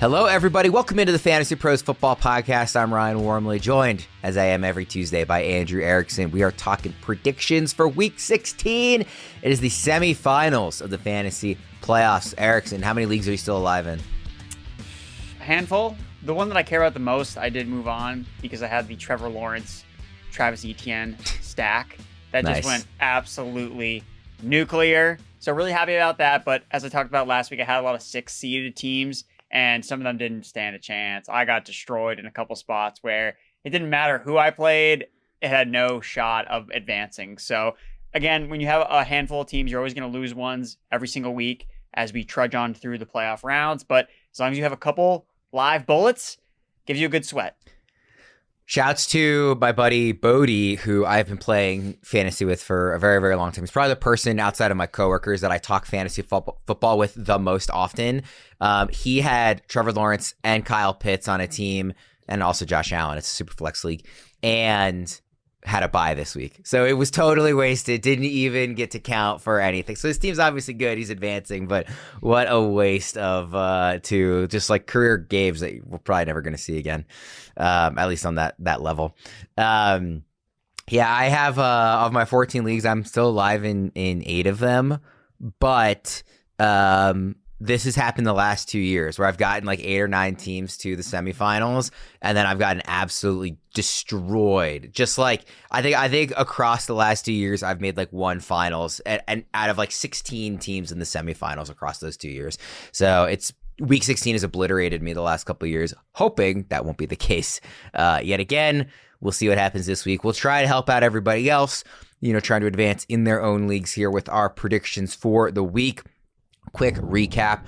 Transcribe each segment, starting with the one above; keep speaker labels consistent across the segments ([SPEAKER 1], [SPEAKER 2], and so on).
[SPEAKER 1] Hello, everybody. Welcome into the Fantasy Pros Football Podcast. I'm Ryan Wormeli, joined, as I am every Tuesday, by Andrew Erickson. We are talking predictions for Week 16. It is the semifinals of the fantasy playoffs. Erickson, how many leagues are you still alive in?
[SPEAKER 2] A handful. The one that I care about the most, I did move on because I had the Trevor Lawrence, Travis Etienne stack. That
[SPEAKER 1] Nice.
[SPEAKER 2] just went absolutely nuclear. So really happy about that. But as I talked about last week, I had a lot of 6-seeded teams, and some of them didn't stand a chance. I got destroyed in a couple spots where it didn't matter who I played. It had no shot of advancing. So again, when you have a handful of teams, you're always going to lose ones every single week as we trudge on through the playoff rounds. But as long as you have a couple live bullets, gives you a good sweat.
[SPEAKER 1] Shouts to my buddy Bodie, who I've been playing fantasy with for a very, very long time. He's probably the person outside of my coworkers that I talk fantasy football with the most often. He had Trevor Lawrence and Kyle Pitts on a team, and also Josh Allen. It's a super flex league, and had a bye this week. So it was totally wasted. Didn't even get to count for anything. So his team's obviously good. He's advancing, but what a waste of two just like career games that we're probably never going to see again, at least on that level. Yeah, I have of my 14 leagues, I'm still alive in 8 of them, but this has happened the last 2 years where I've gotten like 8 or 9 teams to the semifinals, and then I've gotten absolutely destroyed. Just like I think across the last 2 years, I've made like one finals, and out of like 16 teams in the semifinals across those 2 years. So it's Week 16 has obliterated me the last couple of years. Hoping that won't be the case yet again. We'll see what happens this week. We'll try to help out everybody else, trying to advance in their own leagues here with our predictions for the week. Quick recap.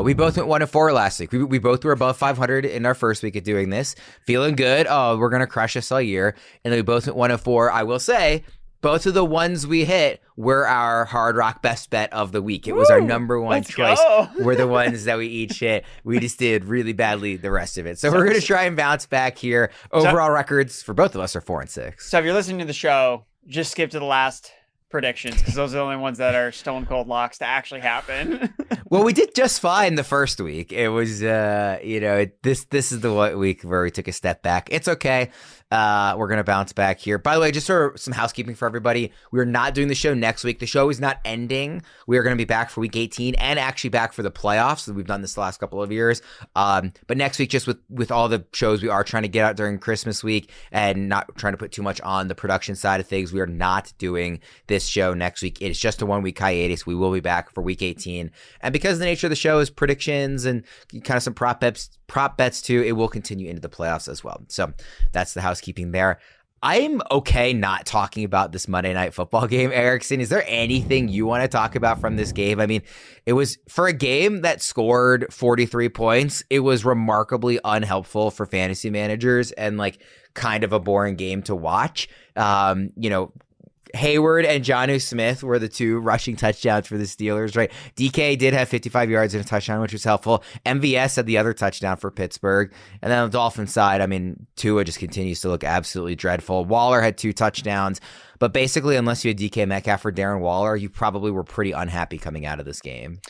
[SPEAKER 1] We both went 1-4 last week. We both were above 500 in our first week of doing this. Feeling good. Oh, we're going to crush us all year. And then we both went 1-4. I will say, both of the ones we hit were our Hard Rock best bet of the week. It was our number one choice. Were the ones that we each hit. We just did really badly the rest of it. So we're going to try and bounce back here. Overall records for both of us are 4-6.
[SPEAKER 2] So if you're listening to the show, just skip to the last predictions because those are the only ones that are stone cold locks to actually happen.
[SPEAKER 1] Well, we did just fine the first week. It was, this is the week where we took a step back. It's okay. We're going to bounce back here. By the way, just for some housekeeping for everybody, we're not doing the show next week. The show is not ending. We are going to be back for Week 18 and actually back for the playoffs. We've done this the last couple of years. But next week, just with all the shows we are trying to get out during Christmas week and not trying to put too much on the production side of things, we are not doing this show next week. It's just a 1-week hiatus. We will be back for Week 18. And because the nature of the show is predictions and kind of some prop bets too, it will continue into the playoffs as well. So that's the housekeeping there. I'm okay not talking about this Monday Night Football game, Erickson. Is there anything you want to talk about from this game? I mean, it was for a game that scored 43 points. It was remarkably unhelpful for fantasy managers and like kind of a boring game to watch. Hayward and Jonnu Smith were the two rushing touchdowns for the Steelers, right? DK did have 55 yards and a touchdown, which was helpful. MVS had the other touchdown for Pittsburgh. And then on the Dolphins side, I mean, Tua just continues to look absolutely dreadful. Waller had 2 touchdowns. But basically, unless you had DK Metcalf or Darren Waller, you probably were pretty unhappy coming out of this game.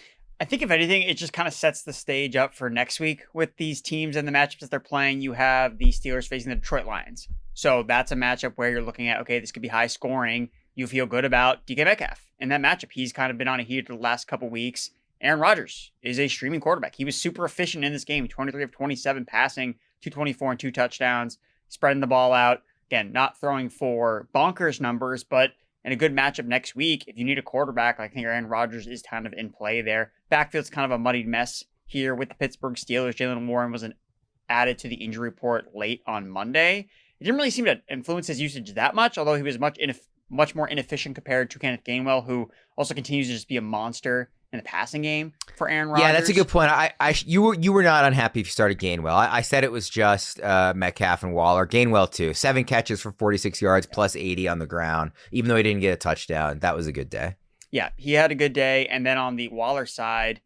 [SPEAKER 2] I think if anything, it just kind of sets the stage up for next week with these teams and the matchups that they're playing. You have the Steelers facing the Detroit Lions. So that's a matchup where you're looking at, okay, this could be high scoring. You feel good about DK Metcalf in that matchup. He's kind of been on a heater the last couple weeks. Aaron Rodgers is a streaming quarterback. He was super efficient in this game, 23 of 27 passing, 224 and 2 touchdowns, spreading the ball out. Again, not throwing for bonkers numbers, but in a good matchup next week, if you need a quarterback, I think Aaron Rodgers is kind of in play there. Backfield's kind of a muddied mess here with the Pittsburgh Steelers. Jalen Warren was added to the injury report late on Monday. It didn't really seem to influence his usage that much, although he was much more inefficient compared to Kenneth Gainwell, who also continues to just be a monster in the passing game for Aaron Rodgers.
[SPEAKER 1] Yeah, that's a good point. You were not unhappy if you started Gainwell. I said it was just Metcalf and Waller. Gainwell too. 7 catches for 46 yards plus 80 on the ground. Even though he didn't get a touchdown, that was a good day.
[SPEAKER 2] Yeah, he had a good day. And then on the Waller side,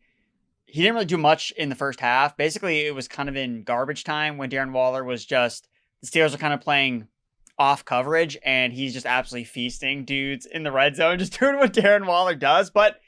[SPEAKER 2] he didn't really do much in the first half. Basically, it was kind of in garbage time when Darren Waller was just, the Steelers are kind of playing off coverage, and he's just absolutely feasting dudes in the red zone, just doing what Darren Waller does. But,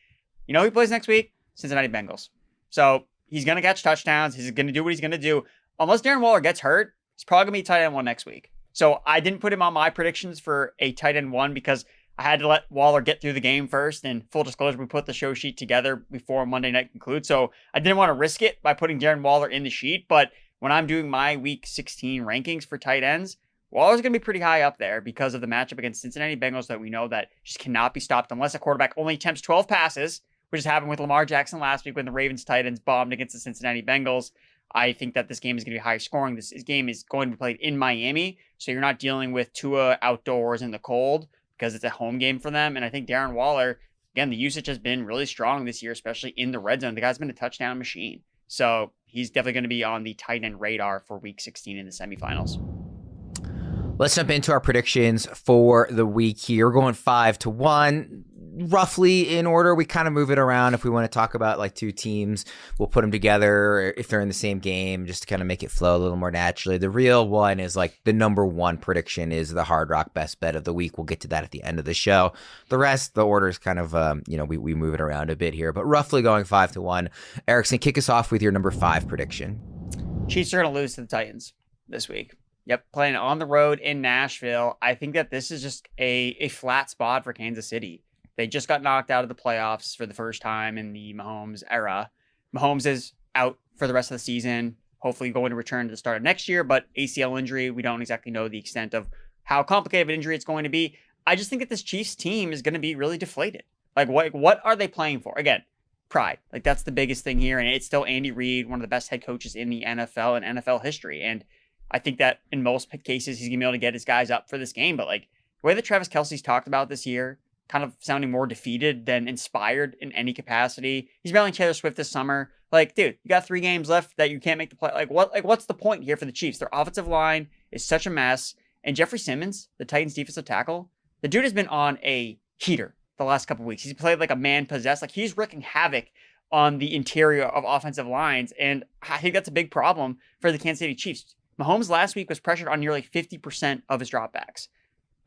[SPEAKER 2] he plays next week, Cincinnati Bengals. So he's going to catch touchdowns. He's going to do what he's going to do. Unless Darren Waller gets hurt, he's probably going to be tight end 1 next week. So I didn't put him on my predictions for a tight end 1 because I had to let Waller get through the game first. And full disclosure, we put the show sheet together before Monday night concludes. So I didn't want to risk it by putting Darren Waller in the sheet. But when I'm doing my week 16 rankings for tight ends, Waller's going to be pretty high up there because of the matchup against Cincinnati Bengals that we know that just cannot be stopped unless a quarterback only attempts 12 passes, which has happened with Lamar Jackson last week when the Ravens tight ends bombed against the Cincinnati Bengals. I think that this game is going to be high scoring. This game is going to be played in Miami, so you're not dealing with Tua outdoors in the cold because it's a home game for them. And I think Darren Waller, again, the usage has been really strong this year, especially in the red zone. The guy's been a touchdown machine. So he's definitely going to be on the tight end radar for week 16 in the semifinals.
[SPEAKER 1] Let's jump into our predictions for the week here. We're going 5-1, roughly in order. We kind of move it around. If we want to talk about like 2 teams, we'll put them together if they're in the same game just to kind of make it flow a little more naturally. The real one is like the number 1 prediction is the Hard Rock best bet of the week. We'll get to that at the end of the show. The rest, the order is kind of, we move it around a bit here, but roughly going 5-1. Erickson, kick us off with your number 5 prediction.
[SPEAKER 2] Chiefs are going to lose to the Titans this week. Yep, playing on the road in Nashville. I think that this is just a flat spot for Kansas City. They just got knocked out of the playoffs for the first time in the Mahomes era. Mahomes is out for the rest of the season, hopefully going to return to the start of next year, but ACL injury, we don't exactly know the extent of how complicated of an injury it's going to be. I just think that this Chiefs team is going to be really deflated. Like, what are they playing for? Again, pride. Like, that's the biggest thing here, and it's still Andy Reid, one of the best head coaches in the NFL and NFL history, and I think that in most cases, he's going to be able to get his guys up for this game. But like the way that Travis Kelce's talked about this year, kind of sounding more defeated than inspired in any capacity. He's bailing Taylor Swift this summer. Like, dude, you got 3 games left that you can't make the play. What's the point here for the Chiefs? Their offensive line is such a mess. And Jeffrey Simmons, the Titans defensive tackle, the dude has been on a heater the last couple of weeks. He's played like a man possessed. Like he's wreaking havoc on the interior of offensive lines. And I think that's a big problem for the Kansas City Chiefs. Mahomes last week was pressured on nearly 50% of his dropbacks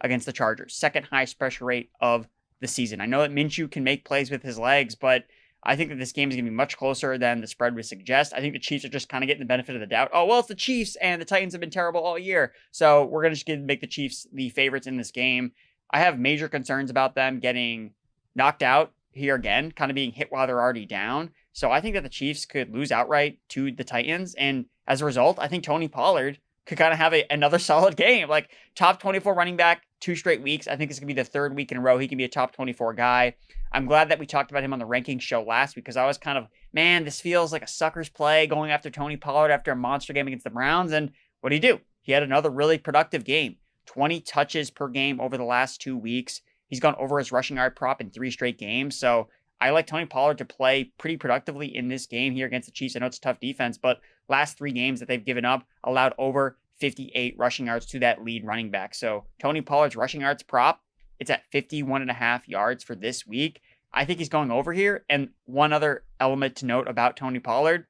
[SPEAKER 2] against the Chargers, second highest pressure rate of the season. I know that Minshew can make plays with his legs, but I think that this game is going to be much closer than the spread would suggest. I think the Chiefs are just kind of getting the benefit of the doubt. Oh, well, it's the Chiefs, and the Titans have been terrible all year, so we're going to make the Chiefs the favorites in this game. I have major concerns about them getting knocked out here again, kind of being hit while they're already down. So I think that the Chiefs could lose outright to the Titans, and as a result, I think Tony Pollard could kind of have another solid game. Like top 24 running back, 2 straight weeks. I think this could be the 3rd week in a row he can be a top 24 guy. I'm glad that we talked about him on the ranking show last week because I was kind of, man, this feels like a sucker's play going after Tony Pollard after a monster game against the Browns. And what did he do? He had another really productive game. 20 touches per game over the last 2 weeks. He's gone over his rushing yard prop in 3 straight games. So I like Tony Pollard to play pretty productively in this game here against the Chiefs. I know it's a tough defense, but last 3 games that they've given up allowed over 58 rushing yards to that lead running back. So Tony Pollard's rushing yards prop, it's at 51.5 yards for this week. I think he's going over here. And one other element to note about Tony Pollard,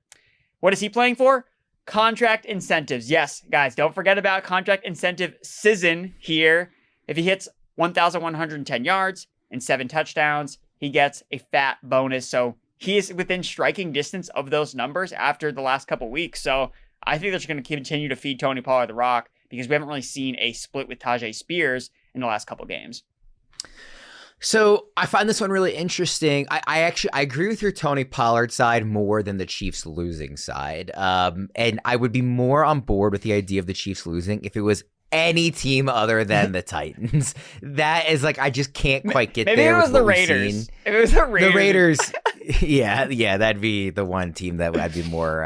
[SPEAKER 2] what is he playing for? Contract incentives. Yes, guys, don't forget about contract incentive season here. If he hits 1,110 yards and 7 touchdowns, he gets a fat bonus. So he is within striking distance of those numbers after the last couple weeks. So I think they're just going to continue to feed Tony Pollard the rock because we haven't really seen a split with Tajay Spears in the last couple games.
[SPEAKER 1] So I find this one really interesting. I agree with your Tony Pollard side more than the Chiefs losing side. And I would be more on board with the idea of the Chiefs losing if it was any team other than the Titans. That is like, I just can't quite get
[SPEAKER 2] Maybe
[SPEAKER 1] there.
[SPEAKER 2] Maybe it was the Raiders. If it was the Raiders.
[SPEAKER 1] The Raiders. Yeah, that'd be the one team that I'd be more,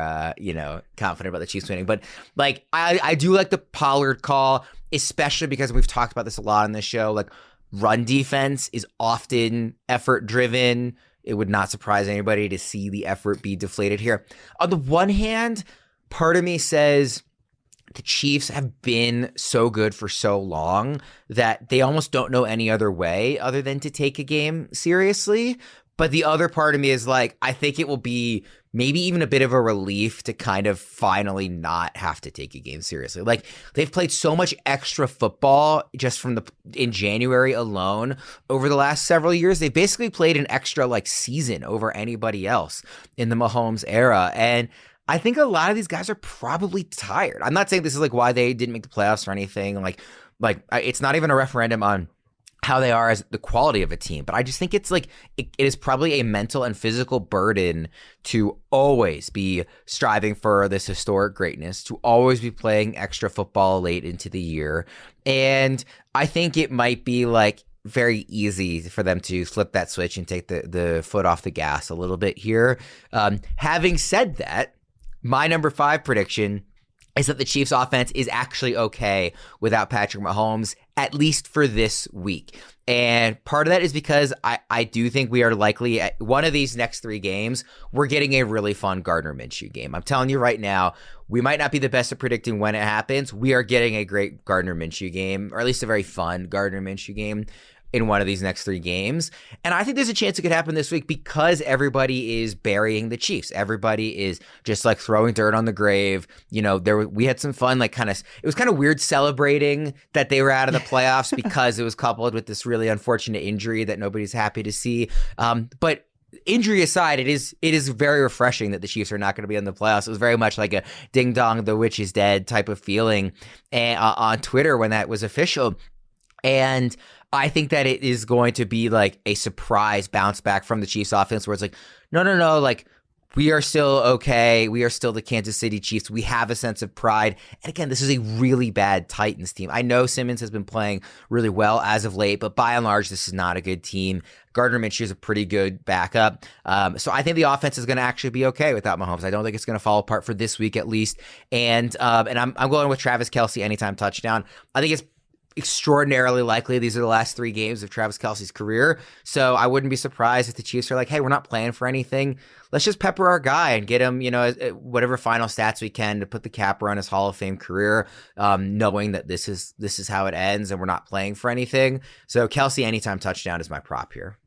[SPEAKER 1] confident about the Chiefs winning. But like, I do like the Pollard call, especially because we've talked about this a lot on this show. Like, run defense is often effort driven. It would not surprise anybody to see the effort be deflated here. On the one hand, part of me says the Chiefs have been so good for so long that they almost don't know any other way other than to take a game seriously. But the other part of me is like, I think it will be maybe even a bit of a relief to kind of finally not have to take a game seriously. Like, they've played so much extra football just in January alone over the last several years. They've basically played an extra like season over anybody else in the Mahomes era. And I think a lot of these guys are probably tired. I'm not saying this is like why they didn't make the playoffs or anything. Like it's not even a referendum on how they are as the quality of a team. But I just think it's like, it is probably a mental and physical burden to always be striving for this historic greatness, to always be playing extra football late into the year. And I think it might be like very easy for them to flip that switch and take the foot off the gas a little bit here. Having said that, my number 5 prediction is that the Chiefs offense is actually okay without Patrick Mahomes, at least for this week. And part of that is because I do think we are likely at one of these next 3 games, we're getting a really fun Gardner Minshew game. I'm telling you right now, we might not be the best at predicting when it happens. We are getting a great Gardner Minshew game, or at least a very fun Gardner Minshew game in one of these next 3 games. And I think there's a chance it could happen this week because everybody is burying the Chiefs. Everybody is just like throwing dirt on the grave. You know, we had some fun, like it was kind of weird celebrating that they were out of the playoffs because it was coupled with this really unfortunate injury that nobody's happy to see. But injury aside, it is very refreshing that the Chiefs are not going to be in the playoffs. It was very much like a ding dong, the witch is dead type of feeling on Twitter when that was official. And I think that it is going to be like a surprise bounce back from the Chiefs offense where it's like, no, like we are still okay. We are still the Kansas City Chiefs. We have a sense of pride. And again, this is a really bad Titans team. I know Simmons has been playing really well as of late, but by and large, this is not a good team. Gardner Minshew is a pretty good backup. So I think the offense is going to actually be okay without Mahomes. I don't think it's going to fall apart for this week at least. And I'm going with Travis Kelce anytime touchdown. I think it's extraordinarily likely these are the last 3 games of Travis Kelce's career. So I wouldn't be surprised if the Chiefs are like, hey, we're not playing for anything. Let's just pepper our guy and get him, whatever final stats we can to put the capper on his Hall of Fame career, knowing that this is how it ends and we're not playing for anything. So Kelce anytime touchdown is my prop here.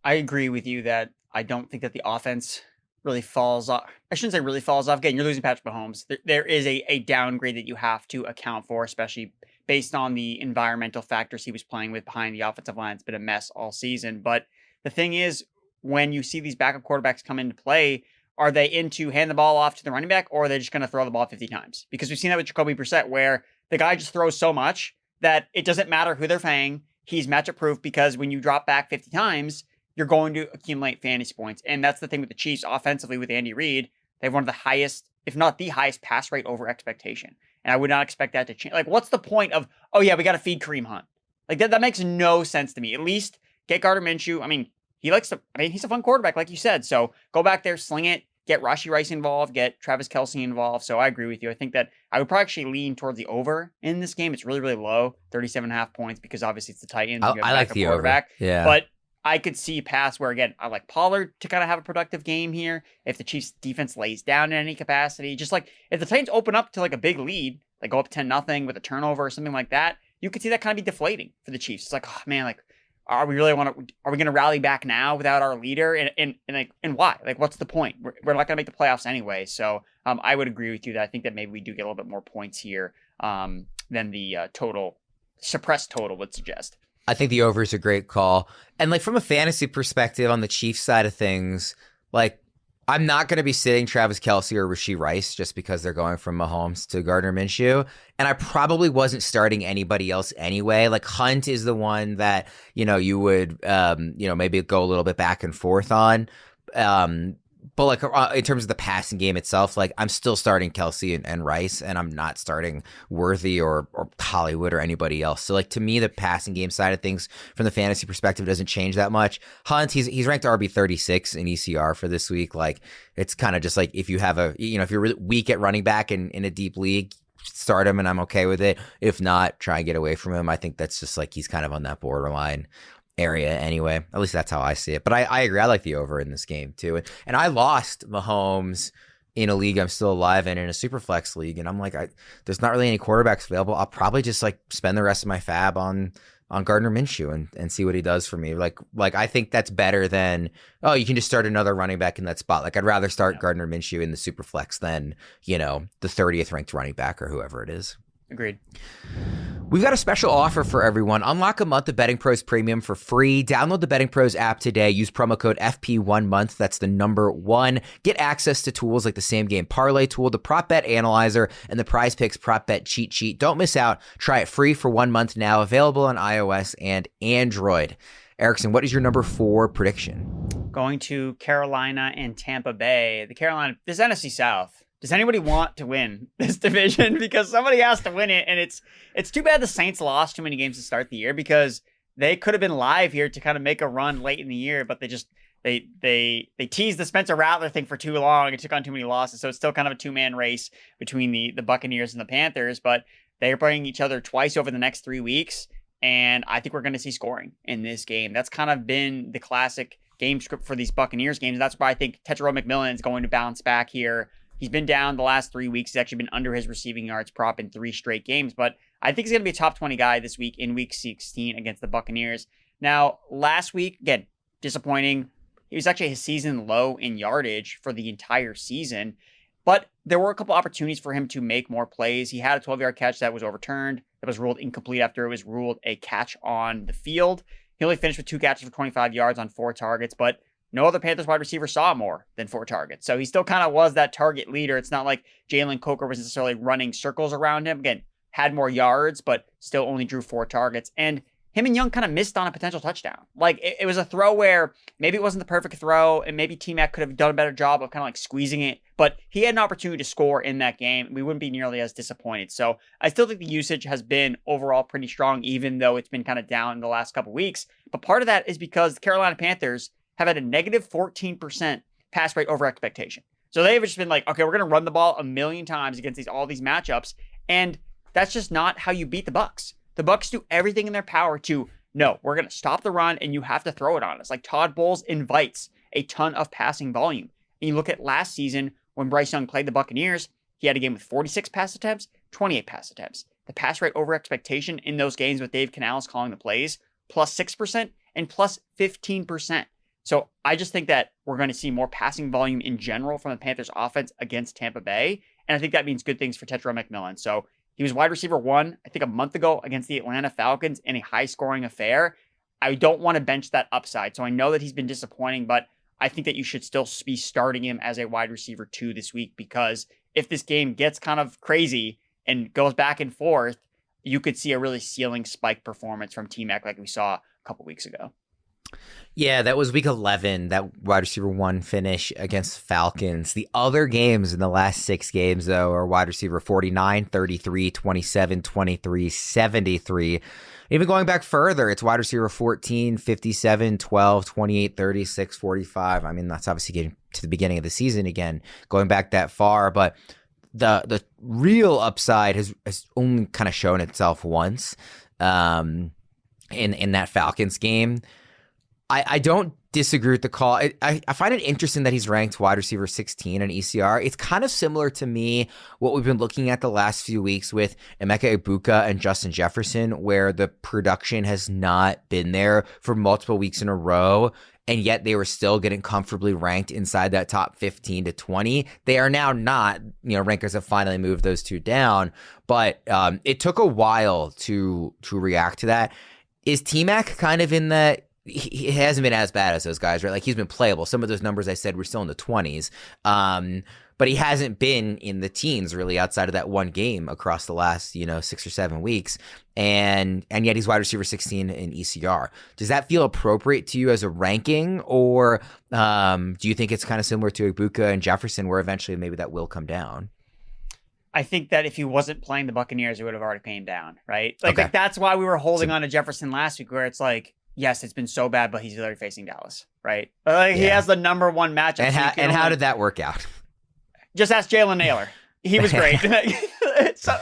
[SPEAKER 2] I agree with you that I don't think that the offense really falls off. I shouldn't say really falls off. Again, you're losing Patrick Mahomes. There is a downgrade that you have to account for, especially based on the environmental factors he was playing with behind the offensive line. It's been a mess all season. But the thing is, when you see these backup quarterbacks come into play, are they into hand the ball off to the running back, or are they just going to throw the ball 50 times? Because we've seen that with Jacoby Brissett, where the guy just throws so much that it doesn't matter who they're paying. He's matchup proof because when you drop back 50 times, you're going to accumulate fantasy points. And that's the thing with the Chiefs offensively with Andy Reid. They have one of the highest, if not the highest, pass rate over expectation. And I would not expect that to change. Like, what's the point of, oh yeah, we got to feed Kareem Hunt? Like, that makes no sense to me. At least get Gardner Minshew. I mean, he's a fun quarterback, like you said. So go back there, sling it, get Rashee Rice involved, get Travis Kelce involved. So I agree with you. I think that I would probably actually lean towards the over in this game. It's really, really low, 37.5 points, because obviously it's the Titans.
[SPEAKER 1] I like the over. Yeah.
[SPEAKER 2] But I could see pass where, again, I like Pollard to kind of have a productive game here. If the Chiefs defense lays down in any capacity, just like if the Titans open up to like a big lead, like go up 10-0 with a turnover or something like that, you could see that kind of be deflating for the Chiefs. It's like, oh man, like, are we going to rally back now without our leader? And why? Like, what's the point? We're not going to make the playoffs anyway. So I would agree with you that I think that maybe we do get a little bit more points here than the suppressed total would suggest.
[SPEAKER 1] I think the over is a great call. And like from a fantasy perspective on the Chiefs side of things, like I'm not going to be sitting Travis Kelce or Rashee Rice just because they're going from Mahomes to Gardner Minshew. And I probably wasn't starting anybody else anyway. Like Hunt is the one that, you would, maybe go a little bit back and forth on. But like in terms of the passing game itself, like I'm still starting Kelce and Rice, and I'm not starting Worthy or Hollywood or anybody else. So like to me, the passing game side of things from the fantasy perspective doesn't change that much. Hunt, he's ranked RB 36 in ECR for this week. Like it's kind of just like if you have if you're really weak at running back in a deep league, start him and I'm okay with it. If not, try and get away from him. I think that's just like he's kind of on that borderline area anyway. At least that's how I see it. But I agree. I like the over in this game too. And I lost Mahomes in a league I'm still alive in a super flex league. And I'm like, there's not really any quarterbacks available. I'll probably just like spend the rest of my fab on Gardner Minshew and see what he does for me. Like I think that's better than, oh, you can just start another running back in that spot. Like I'd rather start Gardner Minshew in the super flex than, the 30th ranked running back or whoever it is.
[SPEAKER 2] Agreed.
[SPEAKER 1] We've got a special offer for everyone. Unlock a month of Betting Pros Premium for free. Download the Betting Pros app today. Use promo code FP1month. That's the number 1. Get access to tools like the Same Game Parlay tool, the Prop Bet Analyzer, and the Prize Picks Prop Bet Cheat Sheet. Don't miss out. Try it free for 1 month now. Available on iOS and Android. Erickson, what is your number 4 prediction?
[SPEAKER 2] Going to Carolina and Tampa Bay. This NFC South. Does anybody want to win this division? Because somebody has to win it, and it's too bad the Saints lost too many games to start the year, because they could have been live here to kind of make a run late in the year, but they teased the Spencer Rattler thing for too long and took on too many losses. So it's still kind of a 2-man race between the Buccaneers and the Panthers, but they're playing each other twice over the next 3 weeks, and I think we're going to see scoring in this game. That's kind of been the classic game script for these Buccaneers games. That's why I think Tetairoa McMillan is going to bounce back here. He's been down the last 3 weeks. He's actually been under his receiving yards prop in 3 straight games, but I think he's going to be a top 20 guy this week in week 16 against the Buccaneers. Now, last week, again, disappointing. He was actually his season low in yardage for the entire season, but there were a couple opportunities for him to make more plays. He had a 12-yard catch that was overturned, that was ruled incomplete after it was ruled a catch on the field. He only finished with 2 catches for 25 yards on 4 targets, but no other Panthers wide receiver saw more than 4 targets. So he still kind of was that target leader. It's not like Jalen Coker was necessarily running circles around him. Again, had more yards, but still only drew 4 targets. And him and Young kind of missed on a potential touchdown. Like it was a throw where maybe it wasn't the perfect throw, and maybe T-Mac could have done a better job of kind of like squeezing it, but he had an opportunity to score in that game. We wouldn't be nearly as disappointed. So I still think the usage has been overall pretty strong, even though it's been kind of down in the last couple weeks. But part of that is because the Carolina Panthers have had a negative 14% pass rate over expectation. So they've just been like, okay, we're going to run the ball a million times against all these matchups. And that's just not how you beat the Bucs. The Bucs do everything in their power to, no, we're going to stop the run and you have to throw it on us. Like Todd Bowles invites a ton of passing volume. And you look at last season when Bryce Young played the Buccaneers, he had a game with 46 pass attempts, 28 pass attempts. The pass rate over expectation in those games with Dave Canales calling the plays, plus 6% and plus 15%. So I just think that we're going to see more passing volume in general from the Panthers offense against Tampa Bay. And I think that means good things for Tetairoa McMillan. So he was wide receiver 1, I think a month ago against the Atlanta Falcons in a high scoring affair. I don't want to bench that upside. So I know that he's been disappointing, but I think that you should still be starting him as a wide receiver 2 this week, because if this game gets kind of crazy and goes back and forth, you could see a really ceiling spike performance from T-Mac like we saw a couple weeks ago.
[SPEAKER 1] Yeah, that was week 11, that wide receiver 1 finish against Falcons. The other games in the last 6 games, though, are wide receiver 49, 33, 27, 23, 73. Even going back further, it's wide receiver 14, 57, 12, 28, 36, 45. I mean, that's obviously getting to the beginning of the season again, going back that far. But the real upside has only kind of shown itself once in that Falcons game. I don't disagree with the call. I find it interesting that he's ranked wide receiver 16 in ECR. It's kind of similar to me what we've been looking at the last few weeks with Emeka Egbuka and Justin Jefferson, where the production has not been there for multiple weeks in a row, and yet they were still getting comfortably ranked inside that top 15 to 20. They are now not. Rankers have finally moved those two down, but it took a while to react to that. Is T-Mac kind of in that? He hasn't been as bad as those guys, right? Like, he's been playable. Some of those numbers I said were still in the 20s, but he hasn't been in the teens really outside of that one game across the last 6 or 7 weeks, and yet he's wide receiver 16 in ECR. Does that feel appropriate to you as a ranking, or do you think it's kind of similar to Egbuka and Jefferson, where eventually maybe that will come down?
[SPEAKER 2] I think that if he wasn't playing the Buccaneers, it would have already came down, right? Like that's why we were holding on to Jefferson last week, where it's like, yes, it's been so bad, but he's literally facing Dallas, right? He has the number 1 matchup.
[SPEAKER 1] And how did that work out?
[SPEAKER 2] Just ask Jalen Naylor. He was great. So,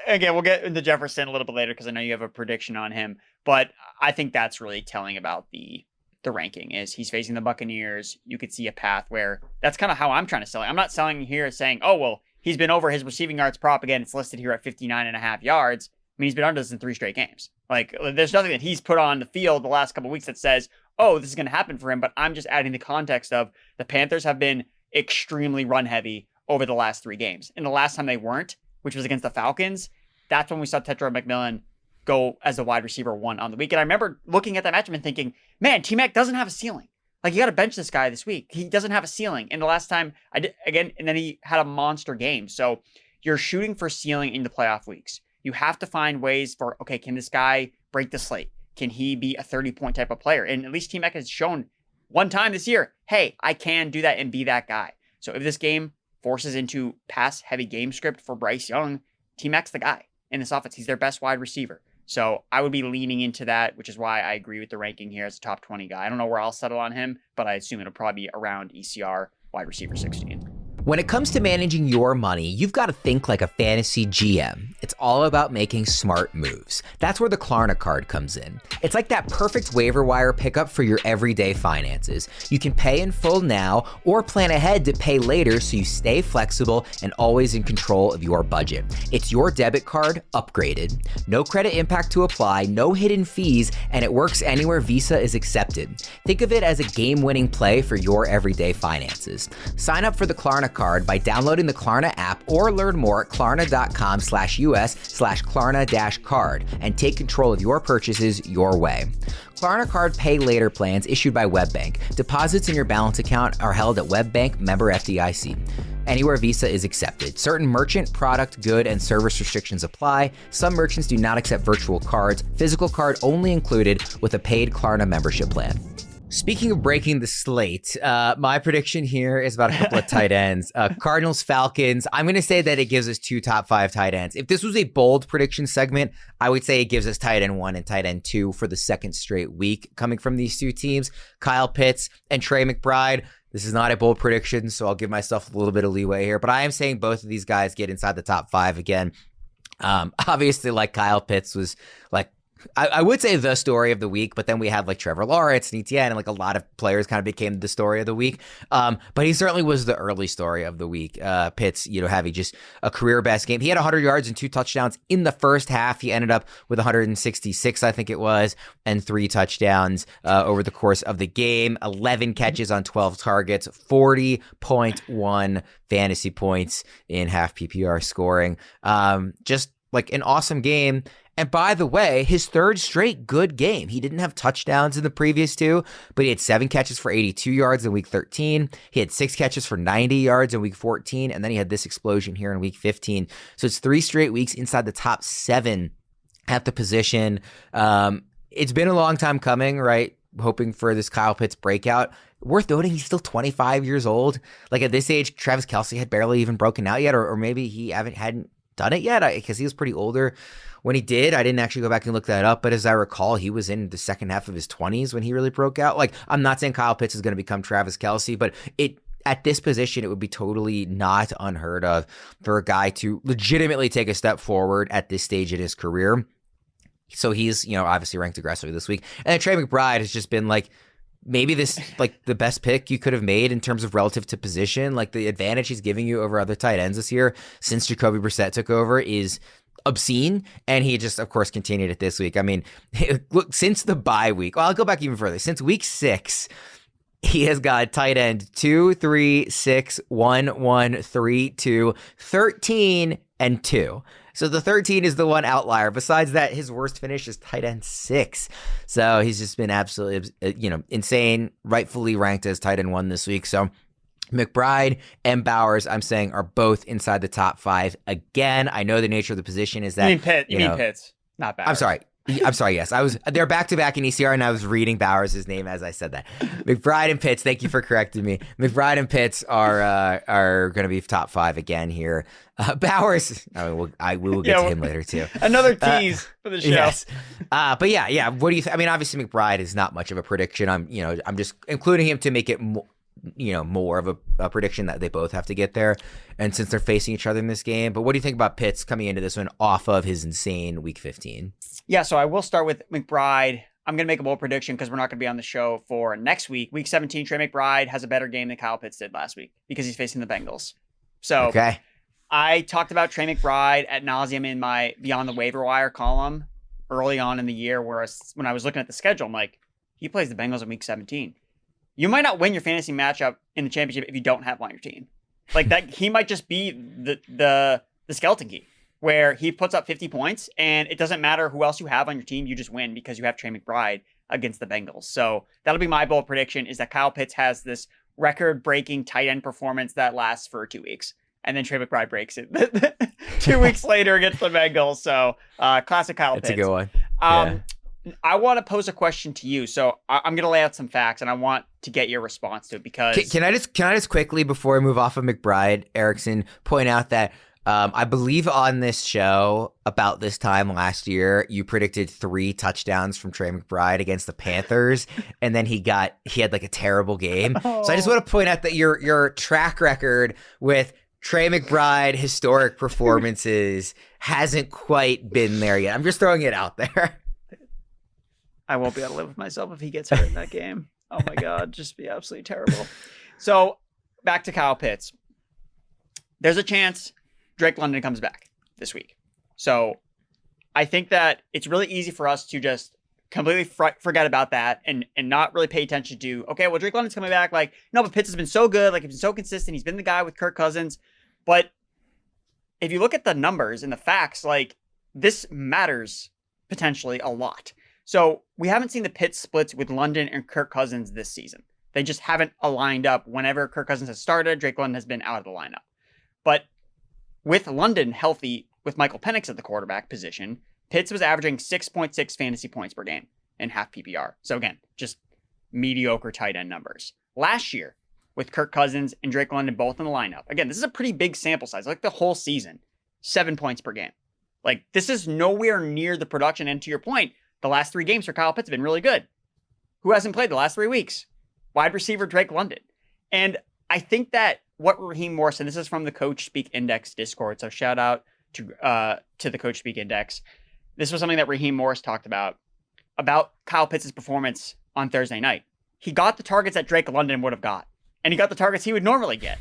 [SPEAKER 2] again, we'll get into Jefferson a little bit later because I know you have a prediction on him. But I think that's really telling about the ranking is he's facing the Buccaneers. You could see a path where that's kind of how I'm trying to sell it. I'm not selling here saying, oh, well, he's been over his receiving yards prop. Again, it's listed here at 59.5 yards. mean, he's been under this in 3 straight games. Like, there's nothing that he's put on the field the last couple of weeks that says, oh, this is going to happen for him. But I'm just adding the context of the Panthers have been extremely run heavy over the last 3 games. And the last time they weren't, which was against the Falcons, that's when we saw Tetairoa McMillan go as the wide receiver 1 on the week. And I remember looking at that matchup and thinking, man, T-Mac doesn't have a ceiling. Like, you got to bench this guy this week. He doesn't have a ceiling. And the last time I did again, and then he had a monster game. So you're shooting for ceiling in the playoff weeks. You have to find ways for, okay, can this guy break the slate? Can he be a 30-point type of player? And at least T-Mac has shown one time this year, hey, I can do that and be that guy. So if this game forces into pass-heavy game script for Bryce Young, T-Mac's the guy in this offense. He's their best wide receiver. So I would be leaning into that, which is why I agree with the ranking here as a top 20 guy. I don't know where I'll settle on him, but I assume it'll probably be around ECR wide receiver 16.
[SPEAKER 1] When it comes to managing your money, you've got to think like a fantasy GM. It's all about making smart moves. That's where the Klarna card comes in. It's like that perfect waiver wire pickup for your everyday finances. You can pay in full now or plan ahead to pay later so you stay flexible and always in control of your budget. It's your debit card upgraded. No credit impact to apply, no hidden fees, and it works anywhere Visa is accepted. Think of it as a game-winning play for your everyday finances. Sign up for the Klarna card by downloading the Klarna app or learn more at klarna.com/US/Klarna-card and take control of your purchases your way. Klarna Card Pay Later plans issued by WebBank. Deposits in your balance account are held at WebBank, member FDIC. Anywhere Visa is accepted. Certain merchant, product, good, and service restrictions apply. Some merchants do not accept virtual cards. Physical card only included with a paid Klarna membership plan. Speaking of breaking the slate, my prediction here is about a couple of tight ends. Cardinals, Falcons. I'm going to say that it gives us 2 top 5 tight ends. If this was a bold prediction segment, I would say it gives us tight end 1 and tight end 2 for the second straight week coming from these 2 teams. Kyle Pitts and Trey McBride. This is not a bold prediction, so I'll give myself a little bit of leeway here. But I am saying both of these guys get inside the top 5 again. Obviously, like Kyle Pitts was like, I would say the story of the week, but then we had like Trevor Lawrence and Etienne, and like a lot of players kind of became the story of the week. But he certainly was the early story of the week. Pitts, having just a career best game. He had 100 yards and 2 touchdowns in the first half. He ended up with 166, I think it was, and 3 touchdowns over the course of the game. 11 catches on 12 targets, 40.1 fantasy points in half PPR scoring. Just like an awesome game. And by the way, his 3rd straight good game. He didn't have touchdowns in the previous 2, but he had 7 catches for 82 yards in week 13. He had 6 catches for 90 yards in week 14. And then he had this explosion here in week 15. So it's 3 straight weeks inside the top 7 at the position. It's been a long time coming, right? Hoping for this Kyle Pitts breakout. Worth noting, he's still 25 years old. Like at this age, Travis Kelce had barely even broken out yet, or maybe he hadn't done it yet because he was pretty older when he did. I didn't actually go back and look that up, but as I recall, he was in the second half of his 20s when he really broke out. Like, I'm not saying Kyle Pitts is going to become Travis Kelce, but at this position, it would be totally not unheard of for a guy to legitimately take a step forward at this stage in his career. So he's, obviously ranked aggressively this week. And then Trey McBride has just been like, maybe this, like the best pick you could have made in terms of relative to position. Like the advantage he's giving you over other tight ends this year since Jacoby Brissett took over is obscene. And he just, of course, continued it this week. I mean, look, since the bye week, well, I'll go back even further. Since week 6, he has got tight end 2, 3, 6, 1, 1, 3, 2, 13, and 2. So the 13 is the one outlier. Besides that, his worst finish is tight end 6. So he's just been absolutely, insane, rightfully ranked as tight end 1 this week. So McBride and Bowers, I'm saying, are both inside the top 5. Again, I know the nature of the position is that
[SPEAKER 2] you mean Pitts, not Bowers.
[SPEAKER 1] I'm sorry. Yes, they're back to back in ECR, and I was reading Bowers' name as I said that. McBride and Pitts. Thank you for correcting me. McBride and Pitts are going to be top 5 again here. Bowers. We will get to him later too.
[SPEAKER 2] Another tease for the show.
[SPEAKER 1] Yes. But yeah. What do you? I mean, obviously McBride is not much of a prediction. I'm just including him to make it more of a prediction that they both have to get there. And since they're facing each other in this game, but what do you think about Pitts coming into this one off of his insane week 15?
[SPEAKER 2] Yeah, so I will start with McBride. I'm going to make a bold prediction because we're not going to be on the show for next week. Week 17, Trey McBride has a better game than Kyle Pitts did last week because he's facing the Bengals. So
[SPEAKER 1] okay.
[SPEAKER 2] I talked about Trey McBride ad nauseum in my Beyond the Waiver Wire column early on in the year, when I was looking at the schedule, I'm like, he plays the Bengals in week 17. You might not win your fantasy matchup in the championship if you don't have him on your team. Like that, he might just be the skeleton key where he puts up 50 points and it doesn't matter who else you have on your team. You just win because you have Trey McBride against the Bengals. So that'll be my bold prediction, is that Kyle Pitts has this record-breaking tight end performance that lasts for 2 weeks. And then Trey McBride breaks it 2 weeks later against the Bengals. So classic Kyle Pitts.
[SPEAKER 1] That's a good one.
[SPEAKER 2] I want to pose a question to you. So I'm going to lay out some facts and I want to get your response to it because...
[SPEAKER 1] Can I just quickly, before I move off of McBride, Erickson, point out that I believe on this show about this time last year, you predicted 3 touchdowns from Trey McBride against the Panthers, and then he had like a terrible game. So I just want to point out that your track record with Trey McBride historic performances hasn't quite been there yet. I'm just throwing it out there.
[SPEAKER 2] I won't be able to live with myself if he gets hurt in that game. Oh my God, just be absolutely terrible. So back to Kyle Pitts. There's a chance Drake London comes back this week. So I think that it's really easy for us to just completely forget about that and not really pay attention to, okay, well, Drake London's coming back. Like, no, but Pitts has been so good. Like, he's been so consistent. He's been the guy with Kirk Cousins. But if you look at the numbers and the facts, like, this matters potentially a lot. So we haven't seen the Pitts splits with London and Kirk Cousins this season. They just haven't aligned up. Whenever Kirk Cousins has started, Drake London has been out of the lineup. But with London healthy, with Michael Penix at the quarterback position, Pitts was averaging 6.6 fantasy points per game in half PPR. So again, just mediocre tight end numbers. Last year, with Kirk Cousins and Drake London both in the lineup, again, this is a pretty big sample size, like the whole season, 7 points per game. Like, this is nowhere near the production. And to your point, the last 3 games for Kyle Pitts have been really good. Who hasn't played the last 3 weeks? Wide receiver Drake London. And I think that what Raheem Morris, and this is from the Coach Speak Index Discord, so shout out to the Coach Speak Index. This was something that Raheem Morris talked about Kyle Pitts' performance on Thursday night. He got the targets that Drake London would have got, and he got the targets he would normally get.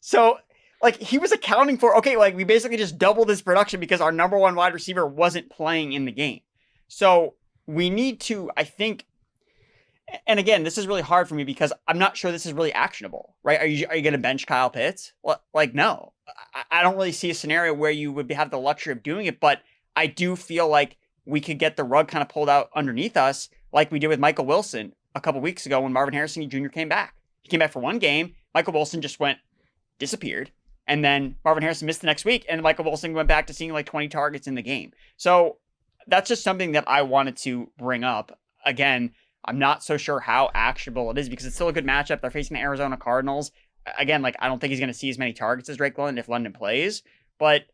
[SPEAKER 2] So, like, he was accounting for, okay, like, we basically just doubled his production because our number 1 wide receiver wasn't playing in the game. So we need to, I think, and again, this is really hard for me because I'm not sure this is really actionable, right? Are you going to bench Kyle Pitts? Well, like, no. I don't really see a scenario where you would have the luxury of doing it, but I do feel like we could get the rug kind of pulled out underneath us like we did with Michael Wilson a couple weeks ago when Marvin Harrison Jr. came back. He came back for 1 game. Michael Wilson just disappeared. And then Marvin Harrison missed the next week, and Michael Wilson went back to seeing like 20 targets in the game. So that's just something that I wanted to bring up. Again, I'm not so sure how actionable it is because it's still a good matchup. They're facing the Arizona Cardinals. Again, like, I don't think he's going to see as many targets as Drake London if London plays, but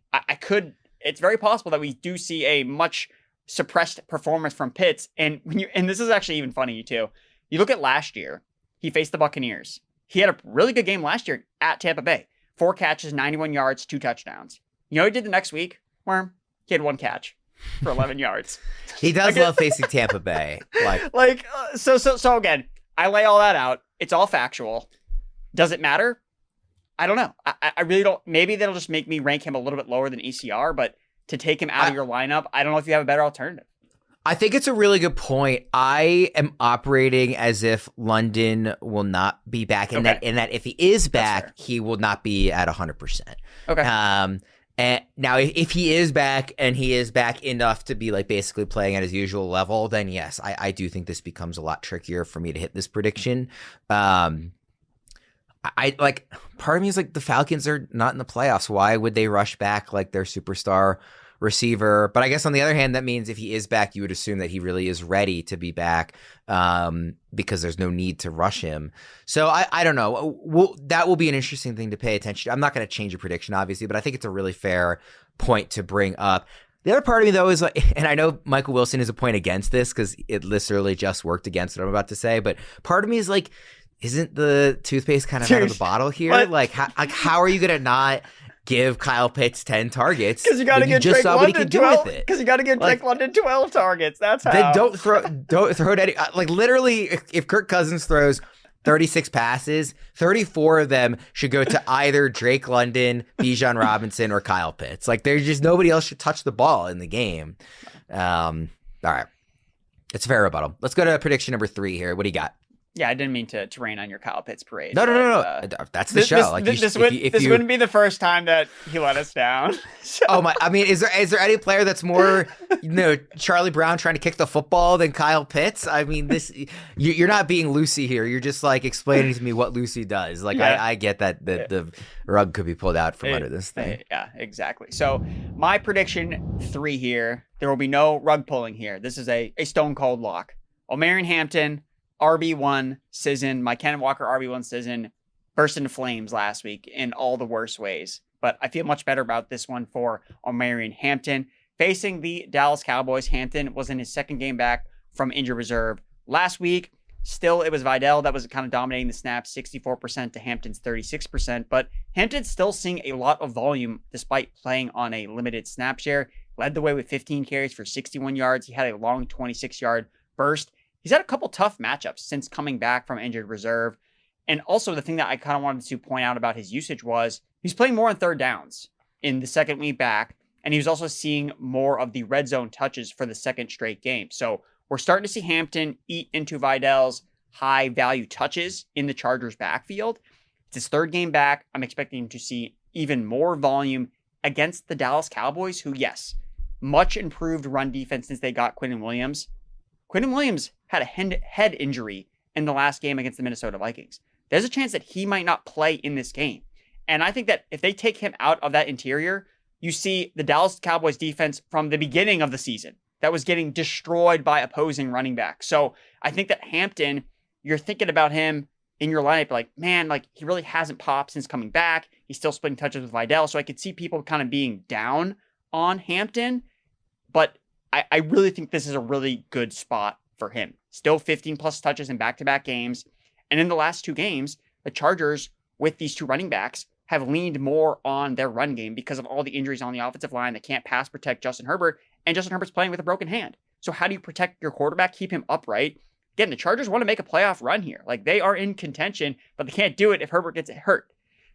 [SPEAKER 2] it's very possible that we do see a much suppressed performance from Pitts. And this is actually even funny too. You look at last year, he faced the Buccaneers. He had a really good game last year at Tampa Bay. 4 catches, 91 yards, 2 touchdowns. You know what he did the next week, Worm? He had 1 catch for 11 yards.
[SPEAKER 1] He does love facing Tampa Bay.
[SPEAKER 2] So again, I lay all that out. It's all factual. Does it matter? I don't know. I really don't. Maybe that'll just make me rank him a little bit lower than ECR, but to take him out of your lineup, I don't know if you have a better alternative.
[SPEAKER 1] I think it's a really good point. I am operating as if London will not be back, and that if he is back, he will not be at 100%.
[SPEAKER 2] Okay.
[SPEAKER 1] And now, if he is back and he is back enough to be like basically playing at his usual level, then yes, I do think this becomes a lot trickier for me to hit this prediction. I like, part of me is like, the Falcons are not in the playoffs. Why would they rush back like their superstar receiver? But I guess on the other hand, that means if he is back, you would assume that he really is ready to be back, because there's no need to rush him. So I don't know. That will be an interesting thing to pay attention to. I'm not going to change your prediction, obviously, but I think it's a really fair point to bring up. The other part of me, though, is like, and I know Michael Wilson is a point against this because it literally just worked against what I'm about to say, but part of me is like, isn't the toothpaste kind of out of the bottle here?
[SPEAKER 2] What?
[SPEAKER 1] Like, how are you going to not give Kyle Pitts 10 targets?
[SPEAKER 2] Because you got to get Drake London 12. Because you got to get Drake London 12 targets. That's how.
[SPEAKER 1] Then don't throw it at, like, literally, if Kirk Cousins throws 36 passes, 34 of them should go to either Drake London, Bijan Robinson, or Kyle Pitts. Like, there's just nobody else should touch the ball in the game. All right. It's a fair rebuttal. Let's go to prediction number 3 here. What do you got?
[SPEAKER 2] Yeah, I didn't mean to rain on your Kyle Pitts parade.
[SPEAKER 1] No. That's the show.
[SPEAKER 2] This wouldn't be the first time that he let us down. So.
[SPEAKER 1] Oh my! I mean, is there any player that's more, Charlie Brown trying to kick the football than Kyle Pitts? I mean, you're not being Lucy here. You're just like explaining to me what Lucy does. Like, yeah. I get that the rug could be pulled out from under this thing.
[SPEAKER 2] Yeah, exactly. So my prediction 3 here. There will be no rug pulling here. This is a stone cold lock. Omarion Hampton. RB1 season, my Kenneth Walker RB1 season burst into flames last week in all the worst ways. But I feel much better about this one for Omarion Hampton. Facing the Dallas Cowboys, Hampton was in his second game back from injured reserve last week. Still, it was Vidal that was kind of dominating the snaps, 64% to Hampton's 36%. But Hampton's still seeing a lot of volume despite playing on a limited snap share. Led the way with 15 carries for 61 yards. He had a long 26-yard burst. He's had a couple tough matchups since coming back from injured reserve. And also the thing that I kind of wanted to point out about his usage was he's playing more on third downs in the second week back. And he was also seeing more of the red zone touches for the second straight game. So we're starting to see Hampton eat into Vidal's high value touches in the Chargers backfield. It's his third game back. I'm expecting him to see even more volume against the Dallas Cowboys, who, yes, much improved run defense since they got Quinnen Williams. Quinnen Williams had a head injury in the last game against the Minnesota Vikings. There's a chance that he might not play in this game. And I think that if they take him out of that interior, you see the Dallas Cowboys defense from the beginning of the season that was getting destroyed by opposing running backs. So I think that Hampton, you're thinking about him in your lineup like, man, like he really hasn't popped since coming back. He's still splitting touches with Vidal. So I could see people kind of being down on Hampton. But I really think this is a really good spot for him. Still 15 plus touches in back-to-back games. And in the last 2 games, the Chargers with these 2 running backs have leaned more on their run game because of all the injuries on the offensive line. They can't pass protect Justin Herbert, and Justin Herbert's playing with a broken hand. So how do you protect your quarterback, keep him upright? Again, the Chargers want to make a playoff run here. Like, they are in contention, but they can't do it if Herbert gets hurt.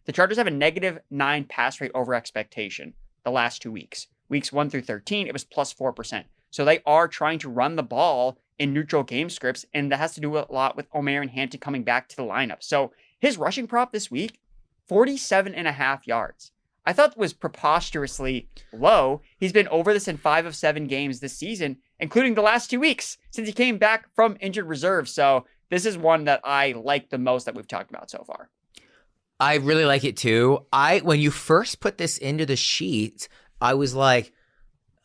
[SPEAKER 2] The Chargers have a -9 pass rate over expectation the last 2 weeks. Weeks 1 through 13, it was plus 4%. So they are trying to run the ball in neutral game scripts, and that has to do a lot with Omarion Hampton coming back to the lineup. So his rushing prop this week, 47.5 yards. I thought was preposterously low. He's been over this in 5 of 7 games this season, including the last 2 weeks since he came back from injured reserve. So this is one that I like the most that we've talked about so far.
[SPEAKER 1] I really like it too. When you first put this into the sheet, I was like,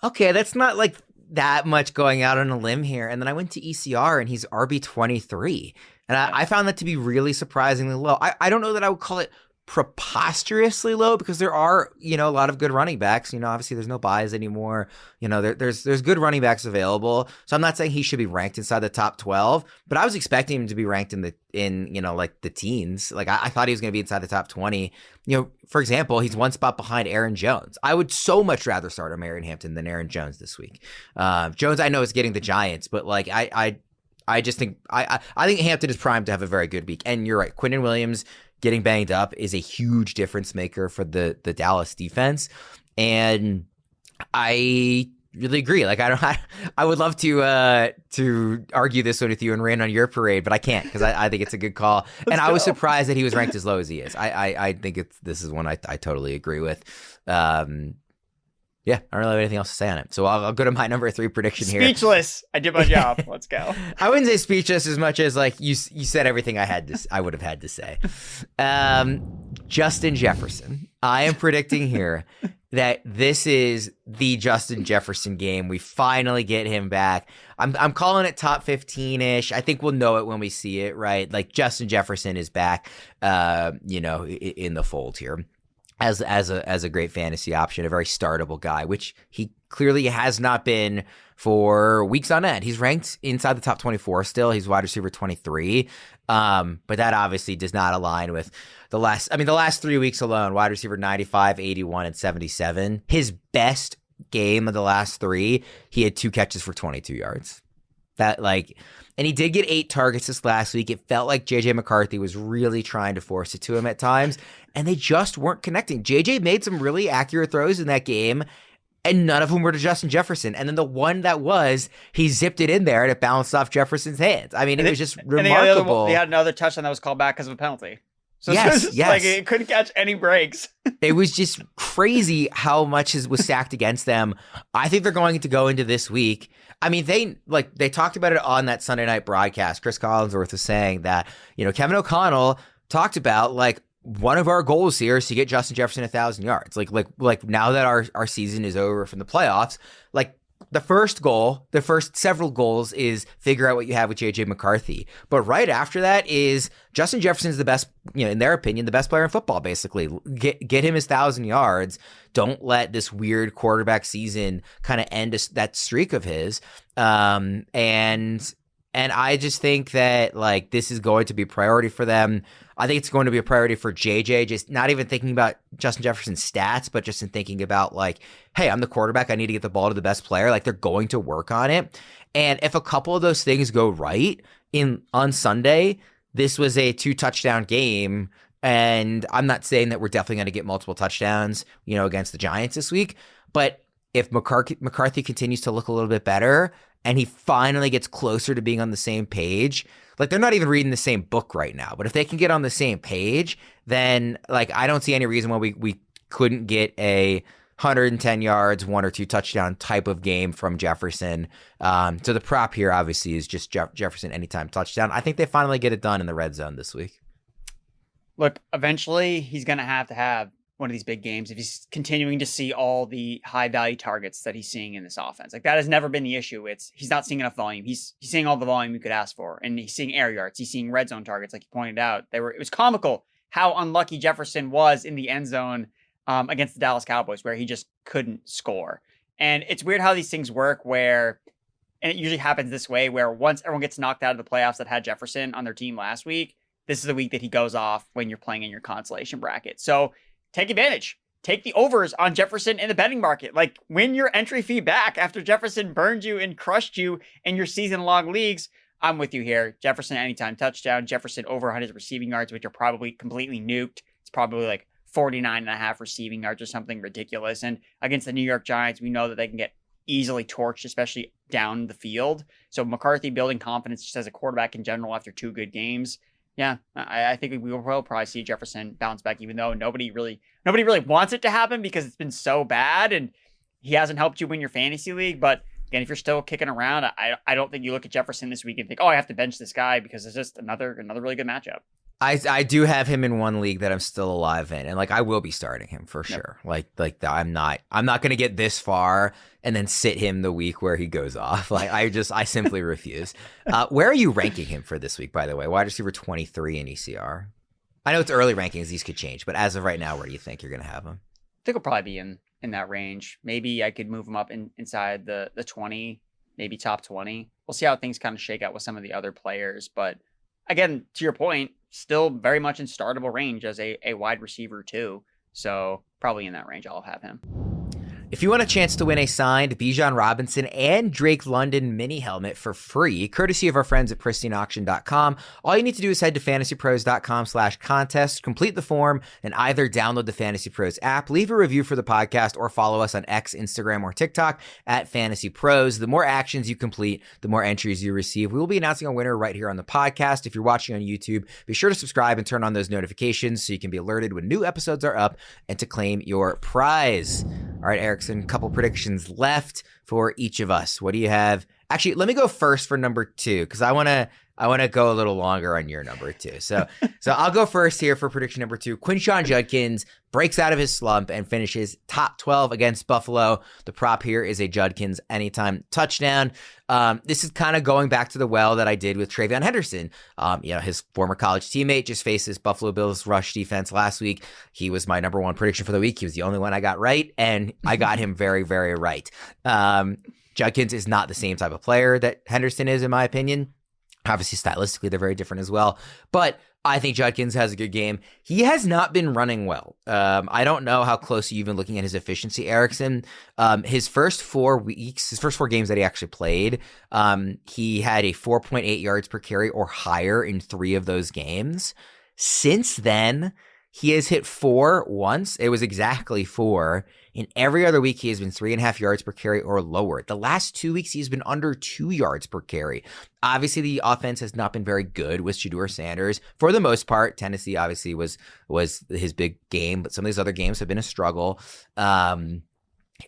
[SPEAKER 1] okay, that's not like that much going out on a limb here. And then I went to ECR and he's RB23. And I found that to be really surprisingly low. I don't know that I would call it preposterously low because there are, a lot of good running backs. Obviously there's no buys anymore. There's good running backs available. So I'm not saying he should be ranked inside the top 12, but I was expecting him to be ranked in the teens. Like I thought he was going to be inside the top 20. For example, he's 1 spot behind Aaron Jones. I would so much rather start Omarion Hampton than Aaron Jones this week. Jones, I know, is getting the Giants, but like I just think I think Hampton is primed to have a very good week. And you're right, Quinnen Williams getting banged up is a huge difference maker for the Dallas defense. And I really agree. Like I would love to argue this one with you and rain on your parade, but I can't because I think it's a good call. And I was surprised that he was ranked as low as he is. I think this is one I totally agree with. Yeah, I don't really have anything else to say on it. So I'll go to my number 3 prediction here.
[SPEAKER 2] Speechless. I did my job. Let's go.
[SPEAKER 1] I wouldn't say speechless as much as like you said everything I would have had to say. Justin Jefferson. I am predicting here that this is the Justin Jefferson game. We finally get him back. I'm calling it top 15-ish. I think we'll know it when we see it, right? Like Justin Jefferson is back, in the fold here. As a great fantasy option, a very startable guy, which he clearly has not been for weeks on end. He's ranked inside the top 24 still. He's wide receiver 23. But that obviously does not align with the last 3 weeks alone, wide receiver 95, 81, and 77. His best game of the last 3, he had 2 catches for 22 yards. And he did get 8 targets this last week. It felt like JJ McCarthy was really trying to force it to him at times, and they just weren't connecting. JJ made some really accurate throws in that game, and none of them were to Justin Jefferson. And then the one that was, he zipped it in there and it bounced off Jefferson's hands. I mean, it was just remarkable.
[SPEAKER 2] They had another touchdown that was called back because of a penalty. So
[SPEAKER 1] yes.
[SPEAKER 2] Like it couldn't catch any breaks.
[SPEAKER 1] It was just crazy how much was stacked against them. I think they're going to go into this week. I mean, they talked about it on that Sunday night broadcast. Chris Collinsworth was saying that, Kevin O'Connell talked about one of our goals here is to get Justin Jefferson 1,000 yards. Like now that our season is over from the playoffs, the first several goals is figure out what you have with JJ McCarthy. But right after that is Justin Jefferson's the best, in their opinion, the best player in football, basically. Get him his 1,000 yards. Don't let this weird quarterback season kind of end that streak of his. And I just think that this is going to be a priority for them. I think it's going to be a priority for JJ, just not even thinking about Justin Jefferson's stats, but just in thinking about hey, I'm the quarterback. I need to get the ball to the best player. They're going to work on it. And if a couple of those things go right on Sunday, this was a 2-touchdown game. And I'm not saying that we're definitely going to get multiple touchdowns, against the Giants this week. But if McCarthy continues to look a little bit better and he finally gets closer to being on the same page, they're not even reading the same book right now. But if they can get on the same page, then I don't see any reason why we couldn't get a 110 yards, 1 or 2 touchdown type of game from Jefferson. So the prop here obviously is just Jefferson anytime touchdown. I think they finally get it done in the red zone this week.
[SPEAKER 2] Look, eventually he's going to have one of these big games if he's continuing to see all the high value targets that he's seeing in this offense. That has never been the issue. He's not seeing enough volume. He's seeing all the volume you could ask for, and he's seeing air yards. He's seeing red zone targets, like you pointed out. It was comical how unlucky Jefferson was in the end zone against the Dallas Cowboys, where he just couldn't score. And it's weird how these things work and it usually happens this way, where once everyone gets knocked out of the playoffs that had Jefferson on their team last week, this is the week that he goes off when you're playing in your consolation bracket. So take advantage. Take the overs on Jefferson in the betting market. Win your entry fee back after Jefferson burned you and crushed you in your season-long leagues. I'm with you here. Jefferson anytime touchdown. Jefferson over on his receiving yards, which are probably completely nuked. It's probably 49.5 receiving yards or something ridiculous. And against the New York Giants, we know that they can get easily torched, especially down the field. So McCarthy building confidence just as a quarterback in general after 2 good games. Yeah, I think we will probably see Jefferson bounce back, even though nobody really wants it to happen because it's been so bad and he hasn't helped you win your fantasy league. But again, if you're still kicking around, I don't think you look at Jefferson this week and think, I have to bench this guy because it's just another really good matchup.
[SPEAKER 1] I do have him in one league that I'm still alive in, and I will be starting him for sure. I'm not going to get this far and then sit him the week where he goes off. I simply refuse. Where are you ranking him for this week, by the way? Wide receiver 23 in ECR. I know it's early rankings; these could change, but as of right now, where do you think you're going to have him?
[SPEAKER 2] I think he'll probably be in that range. Maybe I could move him up inside the 20, maybe top 20. We'll see how things kind of shake out with some of the other players, but again, to your point, still very much in startable range as a wide receiver too. So probably in that range, I'll have him.
[SPEAKER 1] If you want a chance to win a signed Bijan Robinson and Drake London mini helmet for free, courtesy of our friends at pristineauction.com, all you need to do is head to fantasypros.com/contest, complete the form, and either download the Fantasy Pros app, leave a review for the podcast, or follow us on X, Instagram, or TikTok at Fantasy Pros. The more actions you complete, the more entries you receive. We will be announcing a winner right here on the podcast. If you're watching on YouTube, be sure to subscribe and turn on those notifications so you can be alerted when new episodes are up and to claim your prize. All right, Erickson, couple predictions left for each of us. What do you have? Actually, let me go first for number 2 because I want to go a little longer on your number 2. So I'll go first here for prediction number 2. Quinshon Judkins breaks out of his slump and finishes top 12 against Buffalo. The prop here is a Judkins anytime touchdown. This is kind of going back to the well that I did with Travion Henderson. His former college teammate just faces Buffalo Bills rush defense last week. He was my number 1 prediction for the week. He was the only one I got right, and I got him very, very right. Judkins is not the same type of player that Henderson is, in my opinion. Obviously, stylistically, they're very different as well. But I think Judkins has a good game. He has not been running well. I don't know how close you've been looking at his efficiency, Erickson. His first 4 games that he actually played, he had a 4.8 yards per carry or higher in 3 of those games. Since then, he has hit 4 once. It was exactly 4. In every other week, he has been 3.5 yards per carry or lower. The last 2 weeks, he's been under 2 yards per carry. Obviously, the offense has not been very good with Shedeur Sanders. For the most part, Tennessee obviously was his big game, but some of these other games have been a struggle. And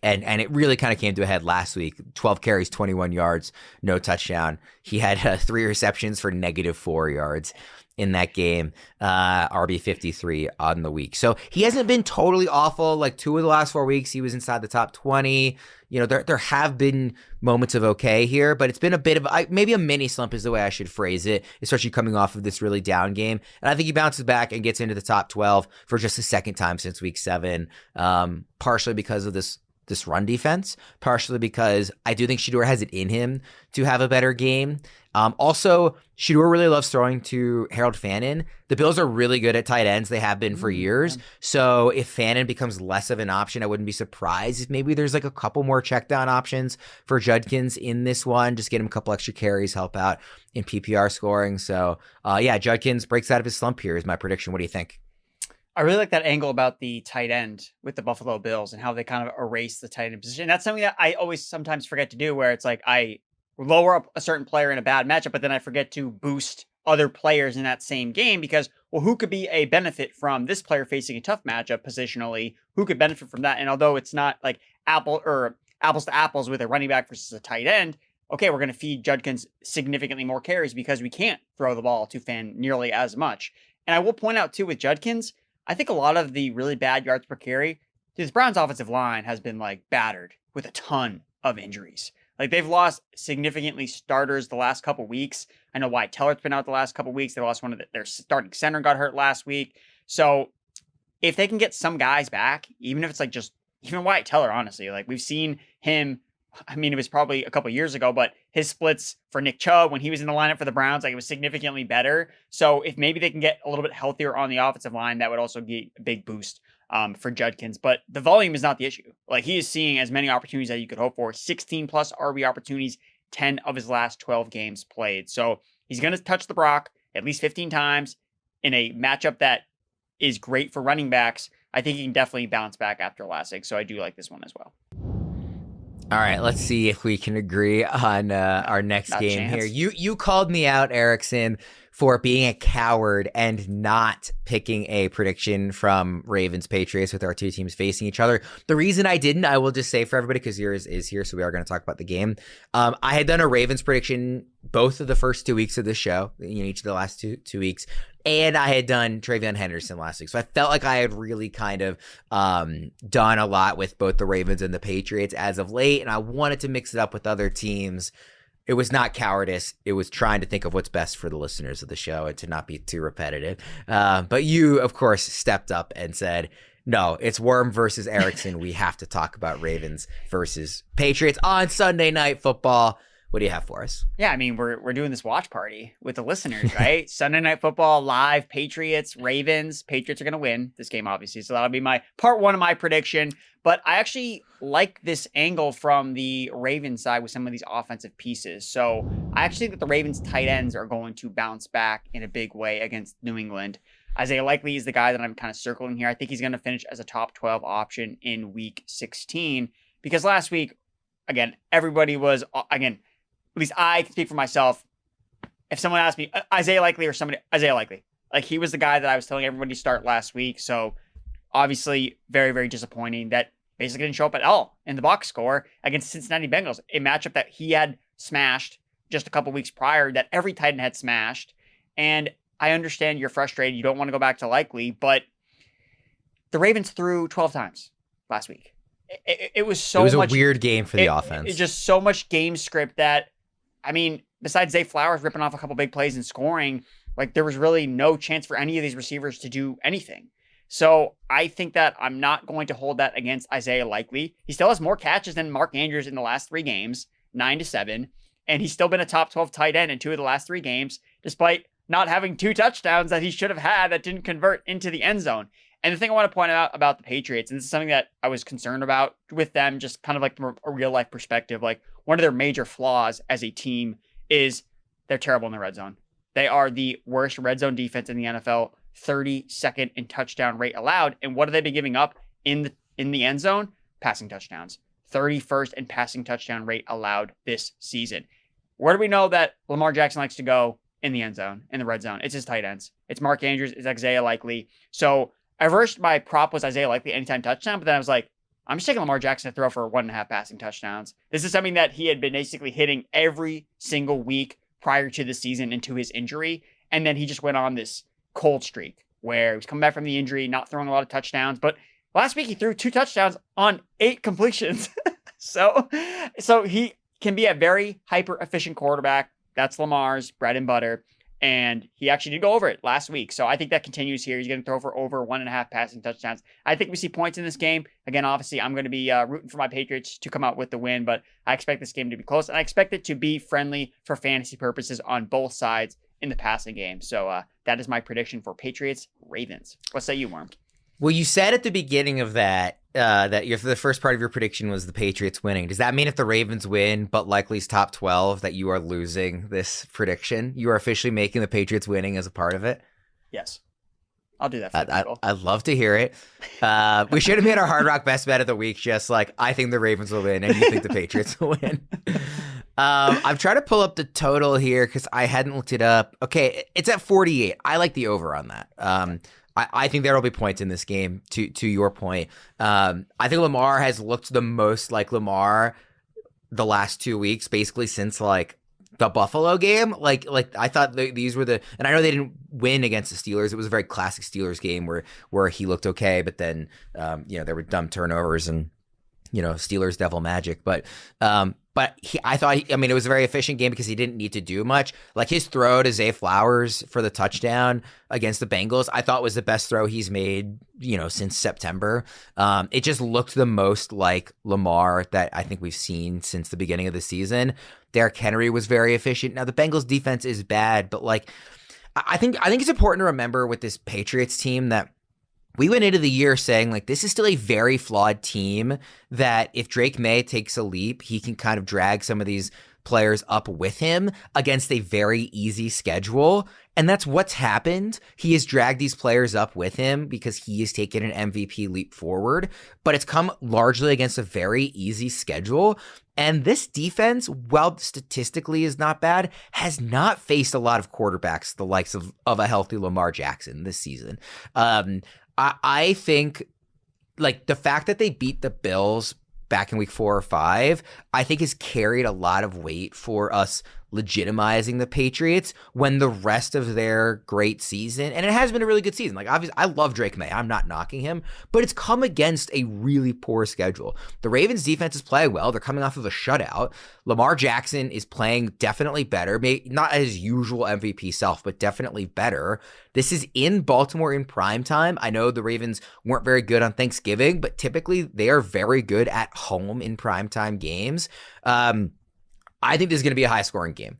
[SPEAKER 1] it really kind of came to a head last week. 12 carries, 21 yards, no touchdown. He had 3 receptions for -4 yards in that game, RB 53 on the week. So he hasn't been totally awful. Like 2 of the last 4 weeks, he was inside the top 20. You know, there have been moments of okay here, but it's been a bit of maybe a mini slump is the way I should phrase it, especially coming off of this really down game. And I think he bounces back and gets into the top 12 for just the second time since week 7, partially because of this run defense, partially because I do think Shedeur has it in him to have a better game. Also, Shedeur really loves throwing to Harold Fannin. The Bills are really good at tight ends. They have been for years. So if Fannin becomes less of an option, I wouldn't be surprised if maybe there's like a couple more check down options for Judkins in this one. Just get him a couple extra carries, help out in PPR scoring. So yeah, Judkins breaks out of his slump here is my prediction. What do you think?
[SPEAKER 2] I really like that angle about the tight end with the Buffalo Bills and how they kind of erase the tight end position. That's something that I always sometimes forget to do, where it's like I lower up a certain player in a bad matchup, but then I forget to boost other players in that same game because, well, who could be a benefit from this player facing a tough matchup positionally? Who could benefit from that? And although it's not like apples to apples with a running back versus a tight end, okay, we're going to feed Judkins significantly more carries because we can't throw the ball to Fan nearly as much. And I will point out too with Judkins, I think a lot of the really bad yards per carry, this Browns offensive line has been like battered with a ton of injuries. Like they've lost significantly starters the last couple weeks. I know Wyatt Teller's been out the last couple weeks. They lost one of their starting center got hurt last week. So if they can get some guys back, even if it's like just even Wyatt Teller, honestly, like we've seen him. I mean, it was probably a couple years ago, but his splits for Nick Chubb when he was in the lineup for the Browns, like it was significantly better. So if maybe they can get a little bit healthier on the offensive line, that would also be a big boost for Judkins. But the volume is not the issue. Like he is seeing as many opportunities that you could hope for. 16 plus RB opportunities, 10 of his last 12 games played. So he's going to touch the Brock at least 15 times in a matchup that is great for running backs. I think he can definitely bounce back after last week. So I do like this one as well.
[SPEAKER 1] All right, let's see if we can agree on our next game here. You called me out, Erickson, for being a coward and not picking a prediction from Ravens Patriots with our two teams facing each other. The reason I didn't, I will just say for everybody, because yours is here, so we are going to talk about the game. I had done a Ravens prediction both of the first 2 weeks of the show, each of the last two weeks. And I had done Travion Henderson last week. So I felt like I had really kind of done a lot with both the Ravens and the Patriots as of late. And I wanted to mix it up with other teams. It was not cowardice. It was trying to think of what's best for the listeners of the show and to not be too repetitive. But you, of course, stepped up and said, no, it's Worm versus Erickson. We have to talk about Ravens versus Patriots on Sunday Night Football. What do you have for us?
[SPEAKER 2] Yeah, I mean, we're doing this watch party with the listeners, right? Sunday Night Football, live, Patriots, Ravens. Patriots are going to win this game, obviously. So that'll be my part one of my prediction. But I actually like this angle from the Ravens side with some of these offensive pieces. So I actually think that the Ravens tight ends are going to bounce back in a big way against New England. Isaiah Likely is the guy that I'm kind of circling here. I think he's going to finish as a top 12 option in week 16. Because last week, again, everybody was, at least I can speak for myself. If someone asked me, Isaiah Likely or somebody, Isaiah Likely. Like, he was the guy that I was telling everybody to start last week. So, obviously, very, very disappointing that basically didn't show up at all in the box score against Cincinnati Bengals. A matchup that he had smashed just a couple weeks prior, that every tight end had smashed. And I understand you're frustrated. You don't want to go back to Likely, but the Ravens threw 12 times last week. It was so much. It was
[SPEAKER 1] a weird game for the offense.
[SPEAKER 2] It's just so much game script that, I mean, besides Zay Flowers ripping off a couple big plays and scoring, like there was really no chance for any of these receivers to do anything. So I think that I'm not going to hold that against Isaiah Likely. He still has more catches than Mark Andrews in the last 3 games, 9-7. And he's still been a top 12 tight end in 2 of the last 3 games, despite not having 2 touchdowns that he should have had that didn't convert into the end zone. And the thing I want to point out about the Patriots, and this is something that I was concerned about with them, just kind of like from a real life perspective, like one of their major flaws as a team is they're terrible in the red zone. They are the worst red zone defense in the NFL, 32nd in touchdown rate allowed. And what have they been giving up in the end zone? Passing touchdowns. 31st in passing touchdown rate allowed this season. Where do we know that Lamar Jackson likes to go in the end zone, in the red zone? It's his tight ends. It's Mark Andrews, it's Isaiah Likely. So at first my prop was Isaiah Likely anytime touchdown, but then I was like, I'm just taking Lamar Jackson to throw for 1.5 passing touchdowns. This is something that he had been basically hitting every single week prior to the season into his injury. And then he just went on this cold streak where he was coming back from the injury, not throwing a lot of touchdowns. But last week he threw 2 touchdowns on 8 completions. So he can be a very hyper efficient quarterback. That's Lamar's bread and butter. And he actually did go over it last week. So I think that continues here. He's going to throw for over 1.5 passing touchdowns. I think we see points in this game. Again, obviously, I'm going to be rooting for my Patriots to come out with the win, but I expect this game to be close. And I expect it to be friendly for fantasy purposes on both sides in the passing game. So that is my prediction for Patriots-Ravens. What say you, Worm?
[SPEAKER 1] Well, you said at the beginning of that the first part of your prediction was the Patriots winning. Does that mean if the Ravens win, but Likely's top 12, that you are losing this prediction? You are officially making the Patriots winning as a part of it?
[SPEAKER 2] Yes. I'll do that for people.
[SPEAKER 1] I'd love to hear it. We should have made our Hard Rock best bet of the week, just like, I think the Ravens will win and you think the Patriots will win. I'm trying to pull up the total here because I hadn't looked it up. Okay, it's at 48. I like the over on that. I think there will be points in this game, to your point. I think Lamar has looked the most like Lamar the last 2 weeks, basically since like the Buffalo game. Like I thought these were and I know they didn't win against the Steelers. It was a very classic Steelers game where he looked okay, but then there were dumb turnovers and Steelers devil magic. But it was a very efficient game because he didn't need to do much. Like his throw to Zay Flowers for the touchdown against the Bengals, I thought was the best throw he's made, since September. It just looked the most like Lamar that I think we've seen since the beginning of the season. Derrick Henry was very efficient. Now the Bengals defense is bad, but I think it's important to remember with this Patriots team that we went into the year saying, like, this is still a very flawed team that if Drake May takes a leap, he can kind of drag some of these players up with him against a very easy schedule. And that's what's happened. He has dragged these players up with him because he has taken an MVP leap forward, but it's come largely against a very easy schedule. And this defense, while statistically is not bad, has not faced a lot of quarterbacks the likes of a healthy Lamar Jackson this season. I think like the fact that they beat the Bills back in week 4 or 5, I think has carried a lot of weight for us legitimizing the Patriots when the rest of their great season, and it has been a really good season. Like obviously I love Drake May. I'm not knocking him, but it's come against a really poor schedule. The Ravens defense is playing well. They're coming off of a shutout. Lamar Jackson is playing definitely better, maybe not his usual MVP self, but definitely better. This is in Baltimore in prime time. I know the Ravens weren't very good on Thanksgiving, but typically they are very good at home in primetime games. I think this is going to be a high-scoring game.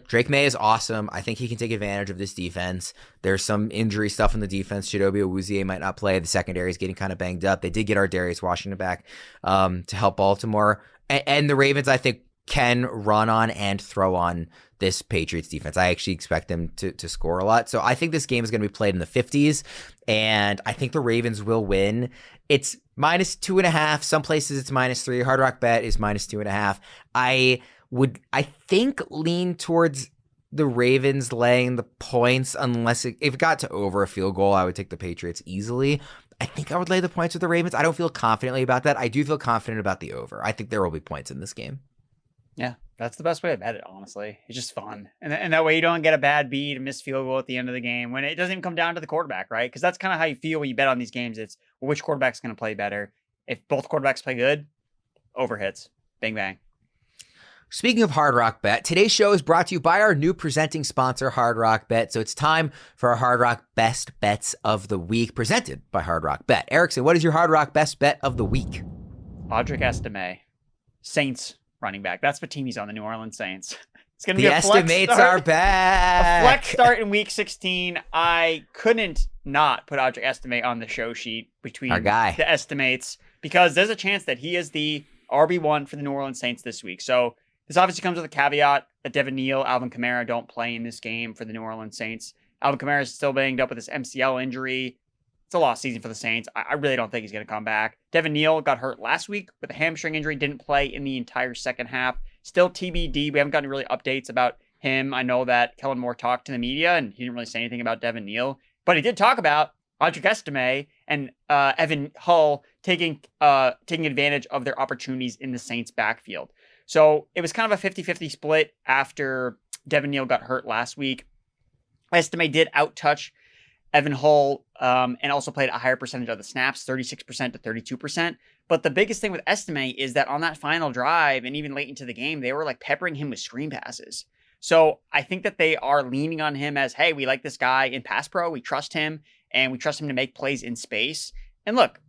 [SPEAKER 1] Drake May is awesome. I think he can take advantage of this defense. There's some injury stuff in the defense. Chidobe Awuzie might not play. The secondary is getting kind of banged up. They did get our Darius Washington back to help Baltimore. And the Ravens, I think, can run on and throw on this Patriots defense. I actually expect them to score a lot. So I think this game is going to be played in the 50s, and I think the Ravens will win. It's -2.5. Some places it's -3. Hard Rock Bet is -2.5. I think lean towards the Ravens laying the points unless if it got to over a field goal, I would take the Patriots easily. I think I would lay the points with the Ravens. I don't feel confidently about that. I do feel confident about the over. I think there will be points in this game.
[SPEAKER 2] Yeah, that's the best way to bet it, honestly. It's just fun. And that way you don't get a bad beat, a missed field goal at the end of the game when it doesn't even come down to the quarterback, right? Because that's kind of how you feel when you bet on these games. It's which quarterback's going to play better. If both quarterbacks play good, over hits. Bang, bang.
[SPEAKER 1] Speaking of Hard Rock Bet, today's show is brought to you by our new presenting sponsor, Hard Rock Bet. So it's time for our Hard Rock Best Bets of the Week, presented by Hard Rock Bet. Erickson, what is your Hard Rock Best Bet of the Week?
[SPEAKER 2] Audric Estime, Saints running back. That's what team he's on, the New Orleans Saints. It's going to
[SPEAKER 1] The
[SPEAKER 2] be a flex
[SPEAKER 1] estimates
[SPEAKER 2] start.
[SPEAKER 1] are back.
[SPEAKER 2] A flex start in week 16. I couldn't not put Audric Estime on the show sheet between
[SPEAKER 1] Our guy.
[SPEAKER 2] the estimates because there's a chance that he is the RB1 for the New Orleans Saints this week. So this obviously comes with a caveat that Devin Neal, Alvin Kamara don't play in this game for the New Orleans Saints. Alvin Kamara is still banged up with his MCL injury. It's a lost season for the Saints. I really don't think he's going to come back. Devin Neal got hurt last week with a hamstring injury, didn't play in the entire second half. Still TBD. We haven't gotten really updates about him. I know that Kellen Moore talked to the media, and he didn't really say anything about Devin Neal. But he did talk about Audric Estime and Evan Hull taking advantage of their opportunities in the Saints' backfield. So it was kind of a 50-50 split after Devin Neal got hurt last week. Estime did outtouch Evan Hull and also played a higher percentage of the snaps, 36% to 32%. But the biggest thing with Estime is that on that final drive and even late into the game, they were like peppering him with screen passes. So I think that they are leaning on him as, hey, we like this guy in pass pro. We trust him, and we trust him to make plays in space. And look,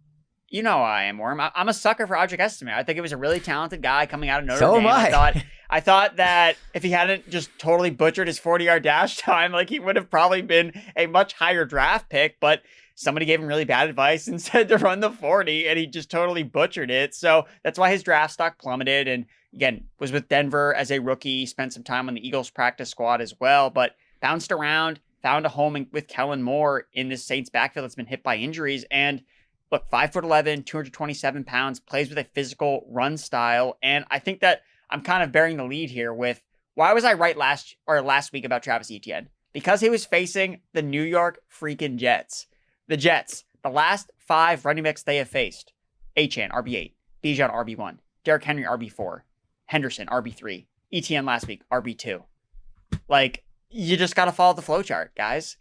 [SPEAKER 2] you know how I am, Worm. I'm a sucker for Audric Estime. I think it was a really talented guy coming out of Notre Dame.
[SPEAKER 1] So am I.
[SPEAKER 2] I thought that if he hadn't just totally butchered his 40-yard dash time, like he would have probably been a much higher draft pick, but somebody gave him really bad advice and said to run the 40, and he just totally butchered it. So that's why his draft stock plummeted. And again, was with Denver as a rookie, spent some time on the Eagles practice squad as well, but bounced around, found a home with Kellen Moore in this Saints backfield that's been hit by injuries. And look, 5'11", 227 pounds, plays with a physical run style. And I think that I'm kind of bearing the lead here with why was I right last week about Travis Etienne? Because he was facing the New York freaking Jets. The Jets, the last 5 running backs they have faced: Achane, RB8, Bijan, RB1, Derrick Henry, RB4, Henderson, RB3, Etienne last week, RB2. Like, you just got to follow the flow chart, guys.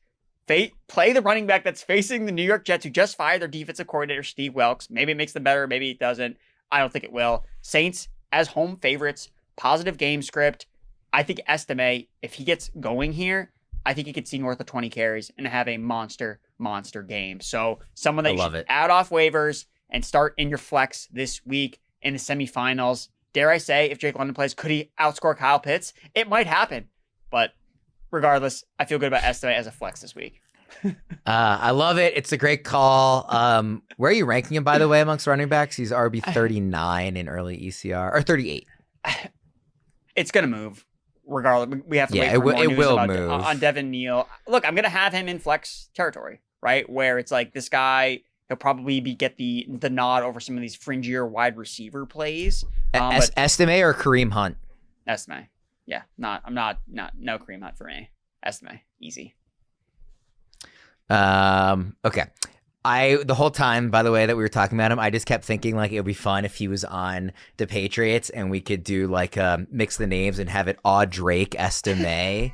[SPEAKER 2] Play the running back that's facing the New York Jets, who just fired their defensive coordinator, Steve Wilkes. Maybe it makes them better, maybe it doesn't. I don't think it will. Saints as home favorites, positive game script. I think Estime, if he gets going here, I think he could see north of 20 carries and have a monster game. So someone that you should add off waivers and start in your flex this week in the semifinals. Dare I say, if Drake London plays, could he outscore Kyle Pitts? It might happen, but regardless, I feel good about Estime as a flex this week.
[SPEAKER 1] I love it. It's a great call. Where are you ranking him, by the way, amongst running backs? He's RB 39 in early ECR, or 38.
[SPEAKER 2] It's gonna move regardless. We have to wait for
[SPEAKER 1] it
[SPEAKER 2] more news
[SPEAKER 1] will
[SPEAKER 2] about
[SPEAKER 1] move
[SPEAKER 2] on Devin Neal. Look, I'm gonna have him in flex territory, right? Where it's like this guy, he'll probably get the nod over some of these fringier wide receiver plays.
[SPEAKER 1] Estime or Kareem Hunt?
[SPEAKER 2] Estime. Yeah, no Kareem Hunt for me. Estime, easy.
[SPEAKER 1] Okay. The whole time, by the way, that we were talking about him, I just kept thinking like it would be fun if he was on the Patriots and we could do like mix the names and have it Audric Estime,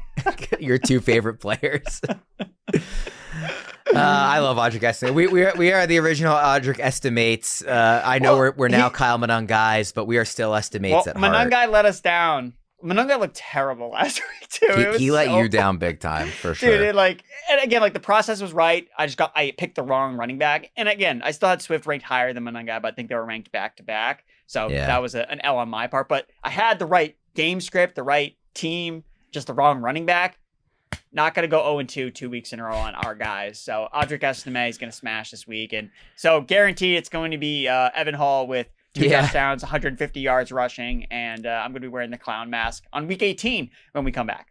[SPEAKER 1] your 2 favorite players. I love Audric Estime. We are the original Audric Estimates. I know we're now Kyle Manon guys, but we are still Estimates at heart.
[SPEAKER 2] Manon guy let us down. Monunga looked terrible last week too.
[SPEAKER 1] He let you down big time for sure.
[SPEAKER 2] Dude, and again, the process was right. I picked the wrong running back, and again, I still had Swift ranked higher than Monunga, but I think they were ranked back to back. So that was an L on my part. But I had the right game script, the right team, just the wrong running back. Not going to go 0-2 2 weeks in a row on our guys. So Audric Estime is going to smash this week, and so guaranteed it's going to be Evan Hall with 2 touchdowns, 150 yards rushing, and I'm going to be wearing the clown mask on week 18 when we come back.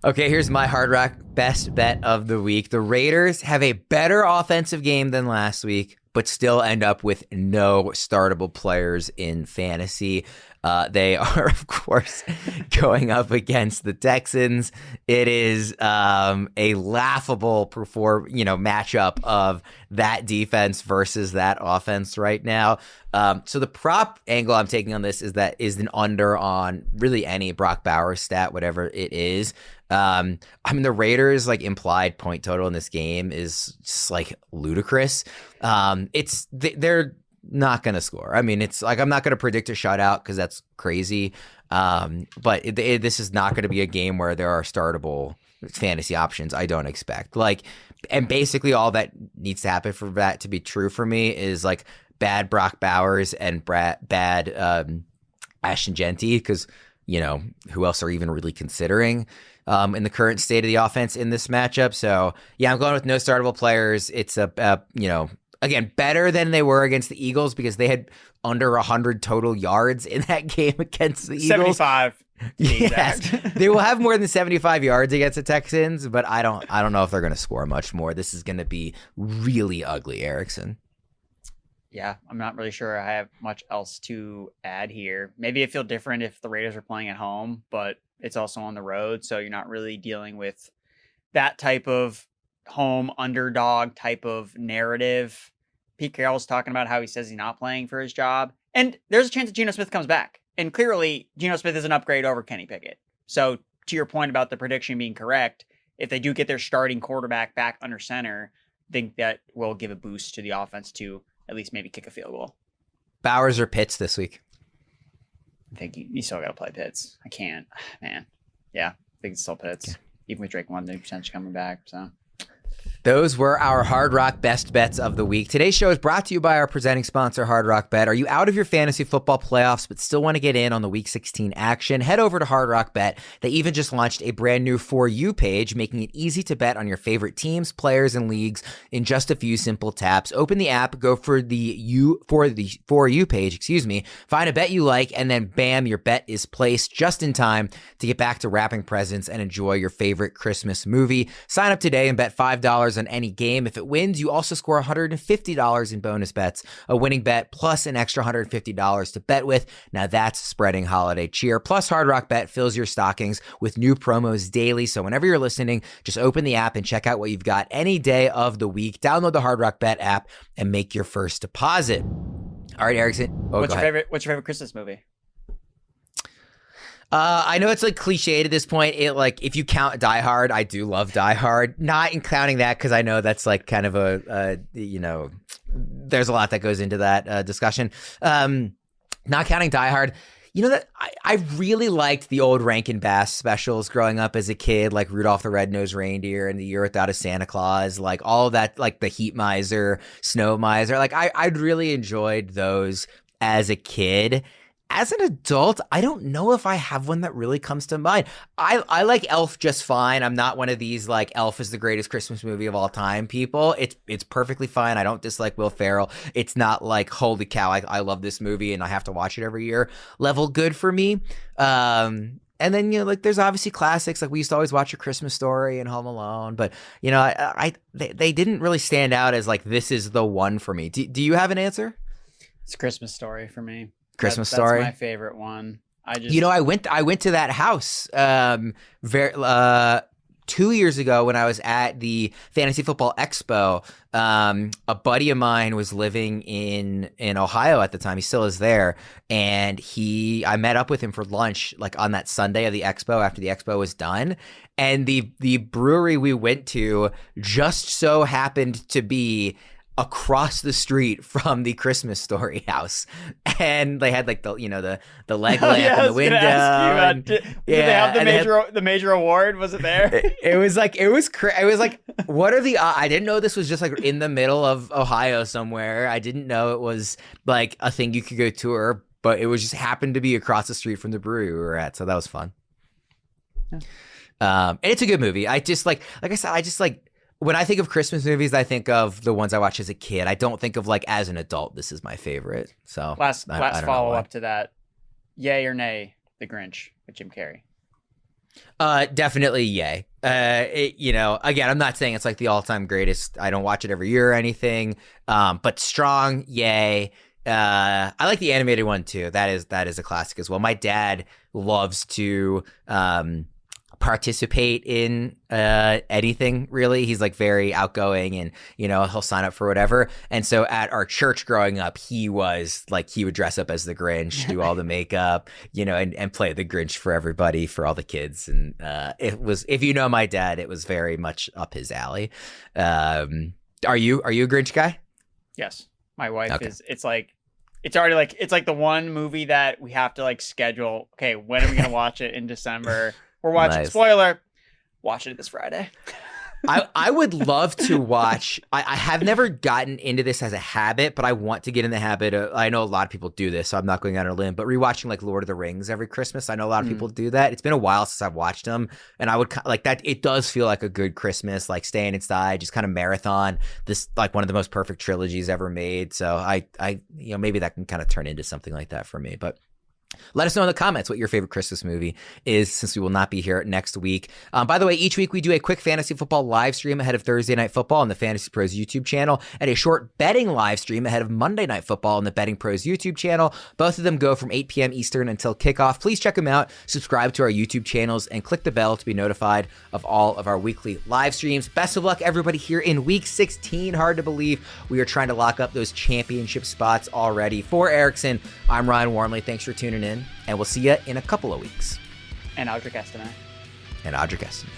[SPEAKER 1] Okay, here's my Hard Rock best bet of the week. The Raiders have a better offensive game than last week, but still end up with no startable players in fantasy. They are, of course, going up against the Texans. It is a laughable matchup of that defense versus that offense right now. So the prop angle I'm taking on this is an under on really any Brock Bowers stat, whatever it is. The Raiders implied point total in this game is just ludicrous. They're not going to score. It's I'm not going to predict a shutout because that's crazy. But this is not going to be a game where there are startable fantasy options. I don't expect and basically all that needs to happen for that to be true for me is bad Brock Bowers and bad Ashton Genty, because who else are even really considering in the current state of the offense in this matchup. So yeah, I'm going with no startable players. It's again, better than they were against the Eagles because they had under 100 total yards in that game against the Eagles.
[SPEAKER 2] 75.
[SPEAKER 1] Yes, they will have more than 75 yards against the Texans, but I don't know if they're going to score much more. This is going to be really ugly, Erickson.
[SPEAKER 2] Yeah, I'm not really sure I have much else to add here. Maybe it feel different if the Raiders are playing at home, but it's also on the road, so you're not really dealing with that type of home underdog type of narrative. Pete Carroll's talking about how he says he's not playing for his job, and there's a chance that Geno Smith comes back. And clearly, Geno Smith is an upgrade over Kenny Pickett. So to your point about the prediction being correct, if they do get their starting quarterback back under center, I think that will give a boost to the offense to at least maybe kick a field goal.
[SPEAKER 1] Bowers or Pitts this week?
[SPEAKER 2] I think you still got to play Pitts. I can't, man. Yeah, I think it's still Pitts. Yeah. Even with Drake 100% coming back, so...
[SPEAKER 1] Those were our Hard Rock Best Bets of the week. Today's show is brought to you by our presenting sponsor, Hard Rock Bet. Are you out of your fantasy football playoffs but still want to get in on the Week 16 action? Head over to Hard Rock Bet. They even just launched a brand new For You page, making it easy to bet on your favorite teams, players, and leagues in just a few simple taps. Open the app, go for the For You page, find a bet you like, and then bam, your bet is placed just in time to get back to wrapping presents and enjoy your favorite Christmas movie. Sign up today and bet $5 on any game. If it wins, you also score $150 in bonus bets, a winning bet, plus an extra $150 to bet with. Now that's spreading holiday cheer. Plus, Hard Rock Bet fills your stockings with new promos daily. So whenever you're listening, just open the app and check out what you've got any day of the week. Download the Hard Rock Bet app and make your first deposit. All right, Erickson.
[SPEAKER 2] What's your favorite Christmas movie?
[SPEAKER 1] I know it's like cliched at this point. If you count Die Hard, I do love Die Hard. Not in counting that because I know that's like kind of there's a lot that goes into that discussion. Not counting Die Hard. You know that I really liked the old Rankin Bass specials growing up as a kid, like Rudolph the Red-Nosed Reindeer and The Year Without a Santa Claus, like all of that, like The Heat Miser, Snow Miser. Like I'd really enjoyed those as a kid. As an adult, I don't know if I have one that really comes to mind. I like Elf just fine. I'm not one of these like Elf is the greatest Christmas movie of all time people. It's perfectly fine. I don't dislike Will Ferrell. It's not like, holy cow, I love this movie and I have to watch it every year level good for me. And then, there's obviously classics. Like we used to always watch A Christmas Story and Home Alone. But, they didn't really stand out as like, this is the one for me. Do you have an answer?
[SPEAKER 2] It's Christmas Story for me.
[SPEAKER 1] Christmas Story.
[SPEAKER 2] That's my favorite one.
[SPEAKER 1] I went to that house 2 years ago when I was at the Fantasy Football Expo. A buddy of mine was living in Ohio at the time. He still is there, and I met up with him for lunch like on that Sunday of the expo after the expo was done. And the brewery we went to just so happened to be across the street from the Christmas Story house, and they had like the leg lamp in the window.
[SPEAKER 2] Did they have the major award? Was it there?
[SPEAKER 1] It was like what are the? I didn't know this was just like in the middle of Ohio somewhere. I didn't know it was like a thing you could go tour, but it was just happened to be across the street from the brewery we were at, so that was fun. Yeah. And it's a good movie. I just like I said, when I think of Christmas movies, I think of the ones I watched as a kid. I don't think of like as an adult, this is my favorite. So
[SPEAKER 2] last follow up to that, yay or nay, The Grinch with Jim Carrey?
[SPEAKER 1] Definitely yay. Again, I'm not saying it's like the all-time greatest. I don't watch it every year or anything. But strong yay. I like the animated one too. That is a classic as well. My dad loves to participate in anything really. He's like very outgoing, and he'll sign up for whatever. And so at our church growing up, he would dress up as the Grinch, do all the makeup, and play the Grinch for everybody, for all the kids. And it was, if you know my dad, it was very much up his alley. Are you a Grinch guy?
[SPEAKER 2] Yes, my wife is. It's like the one movie that we have to like schedule. Okay, when are we gonna watch it in December? We're watching,
[SPEAKER 1] nice.
[SPEAKER 2] Spoiler, watching it this Friday.
[SPEAKER 1] I would love to watch. I have never gotten into this as a habit, but I want to get in the habit of, I know a lot of people do this, so I'm not going out on a limb, but rewatching like Lord of the Rings every Christmas. I know a lot of people do that. It's been a while since I've watched them, and I would like that. It does feel like a good Christmas, like staying inside, just kind of marathon this, like one of the most perfect trilogies ever made. So I maybe that can kind of turn into something like that for me, but. Let us know in the comments what your favorite Christmas movie is, since we will not be here next week. By the way, each week we do a quick fantasy football live stream ahead of Thursday Night Football on the Fantasy Pros YouTube channel, and a short betting live stream ahead of Monday Night Football on the Betting Pros YouTube channel. Both of them go from 8 p.m. Eastern until kickoff. Please check them out, subscribe to our YouTube channels, and click the bell to be notified of all of our weekly live streams. Best of luck, everybody, here in Week 16. Hard to believe we are trying to lock up those championship spots already. For Erickson, I'm Ryan Wormeli. Thanks for tuning in, and we'll see you in a couple of weeks.
[SPEAKER 2] And Audric Estime.
[SPEAKER 1] And Audric Estime.